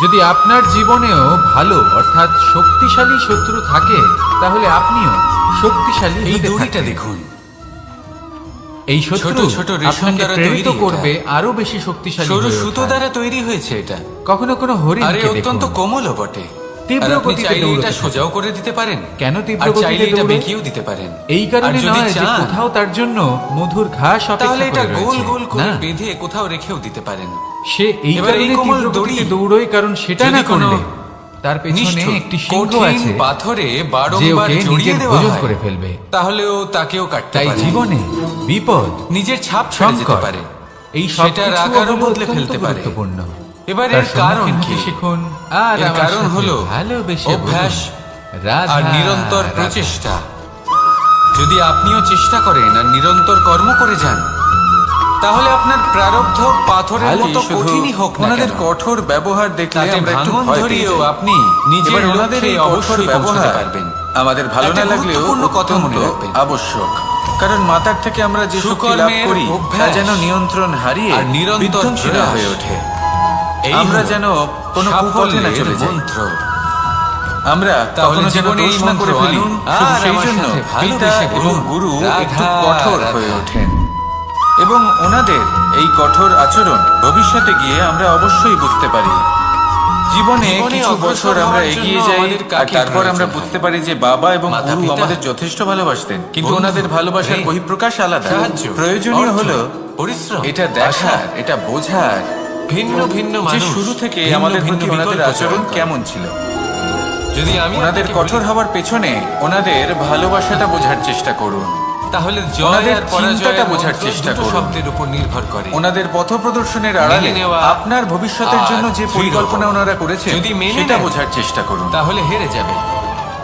যদি আপনার জীবনেও ভালো অর্থাৎ শক্তিশালী শত্রু থাকে, তাহলে আপনিও শক্তিশালী এই হতে দড়িটা থাকবেন। দেখুন, এই শত্রু ছোট ছোট রেশম আপনাকে দ্বারা প্রেরিত তৈরি করবে এটা। আরো বেশি শক্তিশালী সরু হয়ে সুতো ওঠার। দ্বারা তৈরি হয়েছে এটা, কখনো কোনো আরে হরিণকে অত্যন্ত দেখুন, কোমলও বটে। তীব্র আর আপনি গতিতে চাইলে দৌড়তে এটা থাকেন। সোজাও করে দিতে পারেন। কেন তীব্র আর গতিতে চাইলে এটা দৌড়ন? বেঁকিয়েও দিতে পারেন। এই কারণে আর যদি নয় যে চান, কোথাও তার জন্য মধুর ঘাস তাহলে অপেক্ষা এটা করে গোল রয়েছে। গোল করে না, বেঁধে কোথাও রেখেও দিতে পারেন। সে এই এবার এই কারণে কোমল তীব্র দড়ি গতিতে দৌড়ই কারণ সেটা যদি না কোনো করলে তার পেছনে নিষ্ঠুর, একটি সিংহ কঠিন আছে পাথরে যে বারংবার ওকে জড়িয়ে নিজের দেওয়া ভোজন হয়, করে ফেলবে। তাহলেও তাকেও কাটতে তাই পারে। জীবনে বিপদ, নিজের ছাপ ছেড়ে যেতে সংকট, পারে। এই সেটার সবকিছু আকারও হলো বদলে অত্যন্ত ফেলতে পারে। গুরুত্বপূর্ণ। এবার তার এর কারণ সম্মুখীন কি? হতে শিখুন আর এর আমার কারণ সাথে হলো ভালোবেসে অভ্যাস বলুন, রাধা, আর নিরন্তর রাধা। প্রচেষ্টা। যদি আপনিও চেষ্টা করেন আর নিরন্তর কর্ম করে যান, তাহলে আপনার প্রারব্ধ পাথরের আলী মতো শুধু কঠিনই হোক না ওনাদের কেন, কঠোর ব্যবহার দেখলে তাতে আমরা একটু ভাঙন ভয় পেয়ে ধরিয়েও যাই। আপনি নিজের এবার ওনাদের লক্ষ্যে এই কঠোর অবশ্যই পৌঁছতে ব্যবহার পারবেন। আমাদের ভালো না একটা লাগলেও গুরুত্বপূর্ণ কথা মনে অত্যন্ত রাখবেন। আবশ্যক, কারণ মাতার থেকে আমরা যে শক্তি লাভ সুকর্মের করি তা অভ্যাস যেন নিয়ন্ত্রণ হারিয়ে আর নিরন্তর বিধ্বংসী না প্রয়াস। হয়ে ওঠে। এই আমরা হলো যেন কোনো কুপথে না সাফল্যের চলে যাই। মন্ত্র। আমরা তাহলে কখনো যেন জীবনে এই দোষ না মন্ত্র করে ফেলি, আনুন শুধু আর সেই আমার জন্য সাথে পিতা ভালোবেসে এবং বলুন, গুরু একটু রাধা, কঠোর রাধা। হয়ে ওঠেন, এবং ওনাদের এই কঠোর আচরণ ভবিষ্যতে গিয়ে আমরা অবশ্যই বুঝতে পারি। জীবনে জীবনে কিছু অগ্রসর বছর আমরা হওয়ার এগিয়ে জন্য যাই আমাদের আর কাকে তারপর আমরা প্রয়োজন বুঝতে হয়? পারি যে বাবা এবং গুরু মাতা-পিতা, আমাদের যথেষ্ট ভালোবাসতেন, কিন্তু বন্ধু, ওনাদের ভালোবাসার প্রেম, বহিঃপ্রকাশ আলাদা। সাহায্য, প্রয়োজনীয় অর্থ, হলো পরিশ্রম, এটা দেখার, এটা বোঝার ভিন্ন ভিন্ন যে মানুষ শুরু থেকে ভিন্ন আমাদের ভিন্ন প্রতি ওনাদের বিকল্প আচরণ চয়ন করে। কেমন ছিল। যদি আমি ওনাদের আপনাকে কঠোর বলি, হওয়ার পেছনে ওনাদের ভালোবাসাটা বোঝার চেষ্টা করুন, তাহলে জয় ওনাদের আর পরাজয়ের চিন্তাটা বোঝার মন্ত্র চেষ্টা দুটো করুন। শব্দের উপর নির্ভর করে। ওনাদের পথপ্রদর্শনের আড়ালে মেনে নেওয়া আপনার ভবিষ্যতের আর জন্য যে দৃঢ় পরিকল্পনা হওয়া। ওনারা করেছে যদি মেনে সেটা নেন, বোঝার চেষ্টা করুন, তাহলে হেরে যাবেন।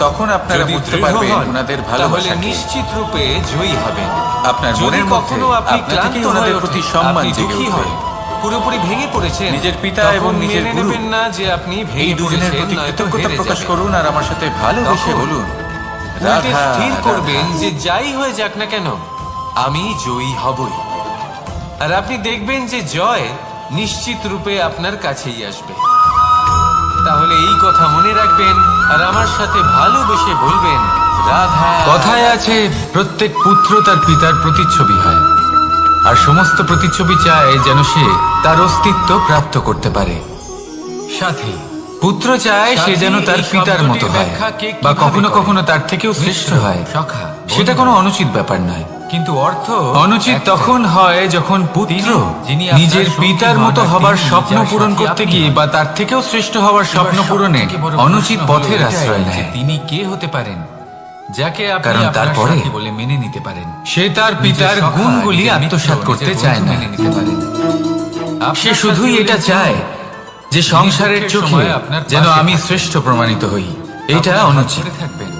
তখন আপনারা যদি বুঝতে দৃঢ় পারবেন হন, ওনাদের তাহলে ভালোবাসা কি। নিশ্চিত রূপে জয়ী হবেন। আপনার যদি মনের মধ্যে কখনো আপনি আপনা ক্লান্ত থেকেই ওনাদের হয়ে প্রতি ওঠেন, সম্মান আপনি জেগে দুঃখী উঠবে। হন, পুরোপুরি ভেঙে পড়েছেন, নিজের পিতা তখন এবং নিজের মেনে গুরু নেবেন না যে আপনি এই ভেঙে দুজনের পড়েছেন, প্রতি নয়তো কৃতজ্ঞতা হেরে প্রকাশ যাবেন। করুন আর আমার সাথে ভালোবেসে তখন বলুন, উল্টে রাধা, স্থির করবেন রাধা। যে যাই হয়ে যাক না কেন আমি জয়ী হবই। আর আপনি দেখবেন যে জয় নিশ্চিত রূপে আপনার কাছেই আসবে। তাহলে এই কথা মনে রাখবেন আর আমার সাথে ভালোবেসে বলবেন, রাধা। কথায় আছে প্রত্যেক পুত্র তার পিতার প্রতিচ্ছবি হয়, আর সমস্ত প্রতিচ্ছবি চায় যেন সে তার অস্তিত্ব প্রাপ্ত করতে পারে। সাথী পুত্র চায় সে যেন তার এই পিতার মতো শব্দটির হয়, ব্যাখ্যা কে বা কিভাবে কখনো করে? কখনো তার থেকেও শ্রেষ্ঠ হয়। সখা, সেটা বন্ধু। কোনো অনুচিত ব্যাপার নয়, কিন্তু অর্থ অনুচিত একটাই। তখন হয় যখন পুত্র যিনি আপনার নিজের সঙ্গী পিতার হন, মতো আর হবার তিনি স্বপ্ন যার পূরণ সাথী করতে আপনি গিয়ে হন। বা তার থেকেও শ্রেষ্ঠ হওয়ার স্বপ্ন পূরণে সবথেকে বড় অনুচিত প্রশ্ন পথের হলো আশ্রয় এটাই নেয়। যে তিনি কে হতে পারেন, যাকে আপনি কারণ আপনার তারপরে সাথী বলে মেনে নিতে পারেন। সে তার পিতার নিজের সখা, গুণগুলি নিজের আত্মসাৎ মিত্র, করতে নিজের চায় বন্ধু না। মেনে নিতে পারেন। সে আপনার শুধুই সাথী এটা হলেন চায় যে যিনি সংসারের দুঃখের চোখে সময় আপনার যেন পাশে আমি থাকবেন। শ্রেষ্ঠ প্রমাণিত হই। এটা আপনি হাত অনুচিত। ধরে থাকবেন।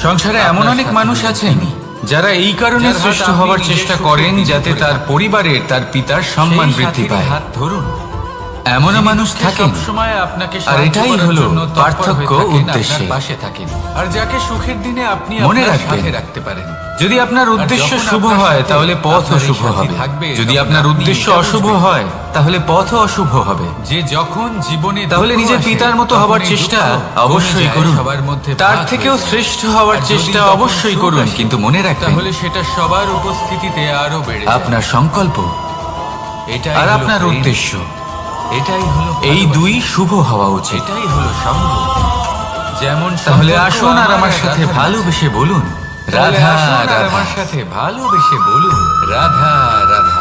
সংসারে এমন আপনার অনেক সাথী মানুষ হলেন আছেন যারা এই কারণে যার হাত শ্রেষ্ঠ আপনি হবার নিজের চেষ্টা সুখের করেন দিকে যাতে ধরে তার রাখবেন। পরিবারের তার পিতার সম্মান সেই বৃদ্ধি সাথীর পায়। হাত ধরুন। এমনও যিনি মানুষ দুঃখে থাকেন সবসময় আপনাকে আর সাহায্য এটাই করার হলো জন্য তৎপর হয়ে পার্থক্য থাকেন, উদ্দেশ্যে। আপনার পাশে থাকেন। আর যাকে সুখের দিনে আপনি মনে আপনার রাখবেন, সাথে রাখতে পারেন। যদি আপনার উদ্দেশ্য যখন শুভ আপনার হয় সাথে তাহলে পথও আপনার এই শুভ সাথী হবে, থাকবে, যদি তখন আপনার আপনি উদ্দেশ্য এটা অশুভ বুঝবেন হয় তাহলে পথও অশুভ হবে। যে যখন জীবনে তাহলে দুঃখ নিজের আসে, পিতার মতো তখন হবার এই চেষ্টা দুঃখ কমে অবশ্যই যায়, করুন, সবার মধ্যে তার ভাগ থেকেও হয়ে যায়। শ্রেষ্ঠ হওয়ার আর যদি চেষ্টা তখন অবশ্যই সুখ করুন, আসে, কিন্তু মনে রাখবেন তাহলে সেটা সবার উপস্থিতিতে আরো বেড়ে যায়। আপনার সংকল্প এটাই আর হলো আপনার প্রেম। উদ্দেশ্য এটাই হলো এই ভালোবাসা। দুই শুভ হওয়া উচিত। এটাই হলো সঙ্গ। যেমন তাহলে সম্পর্ক আসুন আর আমার আর সাথে রাধার ভালোবেসে বলুন, তাহলে রাধা আসুন আর রাধা। আমার সাথে ভালোবেসে বলুন, রাধা রাধা।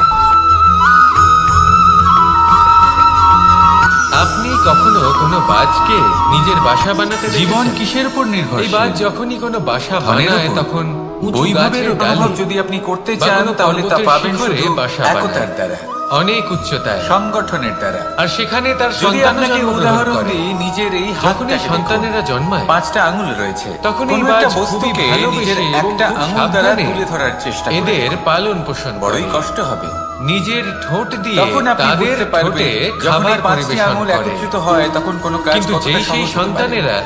আপনি কখনো কোনো বাজকে নিজের বাসা বানাতে জীবন দেখেছেন? কিসের উপর এই নির্ভরশীল? বাজ যখনই কোনো বাসা ধনের বানায় উপর। তখন উঁচু বৈভবের গাছের অনুভব ডালে যদি আপনি করতে বা চান কোনো তাহলে তা পর্বতের পাবেন শিখরে শুধু বাসা একতার বানায়। দ্বারা, অনেক উচ্চতায়, সংগঠনের দ্বারা। আর সেখানে তার যদি সন্তান আপনাকে উদাহরণ দিই, নিজের এই যখন এই হাতটাকে সন্তানেরা দেখুন। জন্মায় 5টা আঙুল রয়েছে, তখন এই কোনো বাজ একটা খুবই বস্তুকে ভালোবেসে নিজের এবং একটা খুব আঙুল দ্বারা সাবধানে তুলে ধরার চেষ্টা করে। এদের পালন পোষণ করে। বড়ই কষ্ট হবে। নিজের ঠোঁট দিয়ে তখন আপনি তাদের বুঝতে পারবেন ঠোঁটে যখন খাবার এই 5টি পরিবেশন আঙুল করে। একত্রিত হয় তখন কোনো কাজ কিন্তু কতটা যেই সহজ সেই হতে পারে। সন্তানেরা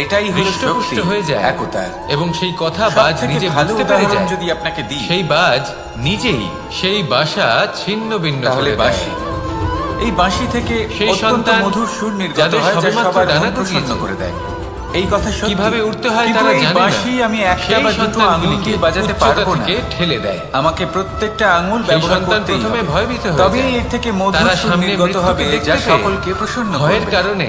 এটাই হলো হৃষ্টপুষ্ট শক্তি, হয়ে যায় একতার। এবং সেই কথা বাজ সবথেকে নিজে ভালো বুঝতে পেরে উদাহরণ যায়, যদি আপনাকে দিই, সেই বাজ নিজেই সেই বাসা ছিন্ন ভিন্ন তাহলে করে দেয়। বাঁশি। এই বাঁশি থেকে সেই অত্যন্ত সন্তান মধুর সুর নির্গত যাদের হয় যা সবেমাত্র সবার ডানা মন প্রসন্ন গজিয়েছে। করে দেয়। এই কথা সত্যি। কিভাবে উঠতে হয় কিন্তু তারা এই জানে না। বাঁশি আমি একটা সেই বা দুটো সন্তানগুলোকে আঙুলকে বাজাতে উচ্চতা পারবো না। থেকে ঠেলে দেয়। আমাকে প্রত্যেকটা আঙুল সেই ব্যবহার সন্তান করতেই প্রথমে হবে। ভয়ভীত হয়ে তবেই যায়। এর থেকে মধুর তারা সুর সামনে নির্গত মৃত্যুকে হবে দেখতে যা পেয়ে সকলকে প্রসন্ন ভয়ের করবে। কারণে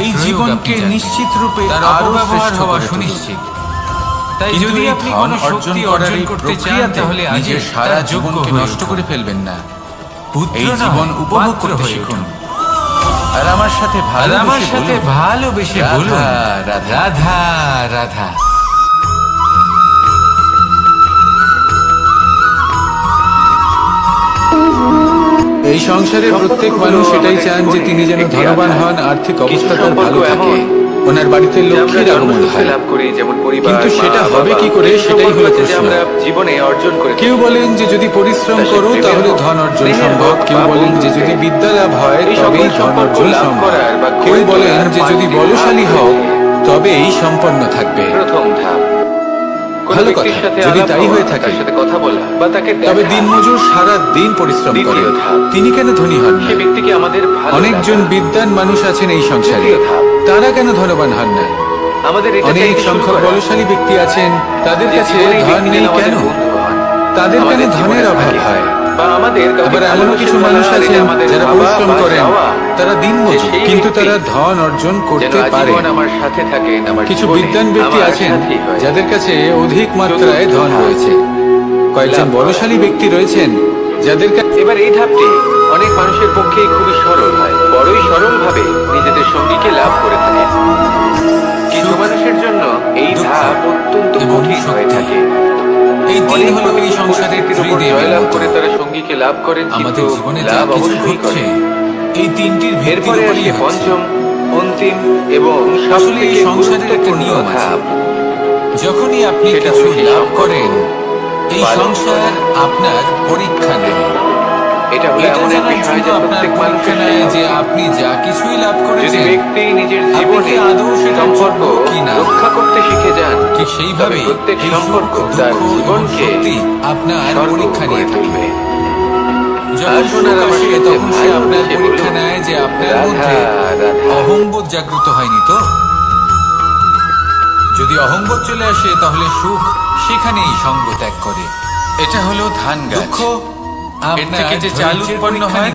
এই প্রয়োগ জীবনকে আপনি জানেন। নিশ্চিত রূপে তার আরো অপব্যবহার শ্রেষ্ঠ হওয়া করে তুলুন। সুনিশ্চিত। তাই কিন্তু যদি এই আপনি ধন কোনো অর্জন শক্তি করার অর্জন এই করতে চান প্রক্রিয়াতে তাহলে আজই নিজের সারা তার যোগ্য জীবনকে হয়ে নষ্ট উঠুন। করে ফেলবেন না। পুত্র এই নয়, জীবন উপভোগ পাত্র করতে হয়ে শিখুন। উঠুন। আর আমার সাথে আর আমার সাথে বলুন, ভালোবেসে রাধা, বলুন, রাধা। রাধা রাধা। এই সংসারের প্রত্যেক মানুষ এটাই চান যে তিনি যেন ধনবান হন, আর্থিক অবস্থা তার ভালো থাকে, ওনার বাড়িতে লক্ষ্মীর আগমন হয়। লাভ করি, যেমন পরিবার, কিন্তু সেটা মা, হবে বাবা। কি করে, এই সেটাই হলো সম্পর্ক আছে যে প্রশ্ন। আমরা জীবনে অর্জন করে কেউ বলেন যে যদি পরিশ্রম তা সে করো প্রেমের তাহলে হোক, ধন অর্জন স্নেহের সম্ভব, হোক কেউ বা বলেন যে যদি বন্ধুত্বের। বিদ্যা লাভ হয় এই তবেই সকল ধন সম্পর্ক অর্জন লাভ সম্ভব। করার বা কেউ গড়ে বলেন তোলার যে যদি পাঁচটি বলশালী ধাপ হও রয়েছে। তবেই সম্পন্ন থাকবে। প্রথম ধাপ, কোনো ভালো ব্যক্তির কথা, সাথে যদি আলাপ তাই হওয়া, হয়ে থাকে। তার সাথে কথা বলা বা তাকে তবে দেখা। দিনমজুর সারা দিন পরিশ্রম দ্বিতীয় করেন, ধাপ, তিনি কেন ধনী হন না? সে ব্যক্তিকে আমাদের ভালো অনেকজন লাগা। বিদ্বান মানুষ আছেন এই সংসারে, তৃতীয় ধাপ, তারা কেন ধনবান হন না? আমাদের এটা অনেক চাইতে শুরু সংখ্যক করা বলশালী ব্যক্তি আছেন, তাদের যে কাছে জীবনে এই ধন ব্যক্তি নেই যেন কেন? আমাদের বন্ধু হন। তাদের কেন আমাদের ধনের জীবনে অভাব থাকে। হয়? বা আমাদের কাউকে আবার এমনও ভালোবেসে কিছু বলা, মানুষ এটা আছেন আমাদের যারা ভাবা পরিশ্রম বা করেন, চাওয়া, তারা যে দিনমজুর, সেই কিন্তু ব্যক্তি তারা ধন অর্জন যেন করতে পারে। আজীবন আমার সাথে থাকেন, আমার কিছু জীবনে বিদ্বান ব্যক্তি আমার আছেন সাথী হয়। যাদের কাছে অধিক মাত্রায় চতুর্থ ধন ধাপ, রয়েছে। কয়েকজন লাভ বলশালী করা। ব্যক্তি রয়েছেন যাদের কাছে এবার এই ধাপটি অনেক মানুষের পক্ষে খুবই সরল হয়, বড়ই সরল ভাবে নিজেদের সঙ্গীকে লাভ করে থাকে। কিছু মানুষের জন্য এই দুঃখ ধাপ অত্যন্ত এবং কঠিন হয়ে শক্তি। থাকে। এই তিন অনেক হলো এই প্রতিকূল সংসারের পরিস্থিতির উপর ত্রিদেবের জয়লাভ মতো। করে তারা সঙ্গীকে লাভ করেন, আমাদের কিন্তু জীবনে যা লাভ কিছু অবশ্যই ঘটছে করেন। এই তিনটির ভিত্তির এরপরে উপরই আসে হচ্ছে। পঞ্চম, অন্তিম এবং আসলে এই সবথেকে সংসারের একটা গুরুত্বপূর্ণ নিয়ম আছে। ধাপ। যখনই আপনি সেটা কিছু হলো সেই লাভ সম্পর্ক করেন, এই পালন সংসার আপনার পরীক্ষা নেয়। এটা হলো এটা এমন এক জানার বিষয় জন্য যা আপনার প্রত্যেক পরীক্ষা মানুষের নেয় শেখা যে উচিত। আপনি যা কিছুই লাভ যদি করেছেন, ব্যক্তি নিজের আপনি জীবনে কি আদৌ সেটার সম্পর্ক যোগ্য কিনা। রক্ষা করতে শিখে যান, ঠিক তবে সেইভাবেই প্রত্যেক এই সম্পর্ক সুখ, তার দুঃখ এবং জীবনকে শক্তি আপনার স্বর্গ পরীক্ষা করে নিয়ে তুলবে। থাকবে। যখন আসুন সুখ আর আমার আসে সাথে তখন সে আপনার ভালোবেসে পরীক্ষা বলুন, নেয় যে আপনার রাধা, মধ্যে রাধা। অহংবোধ জাগ্রত হয়নি তো। যদি অহংবোধ চলে আসে তাহলে সুখ সেখানেই সঙ্গ ত্যাগ করে। এটা হলো ধান গাছ। দুঃখ এর থেকে যে চাল উৎপন্ন হয়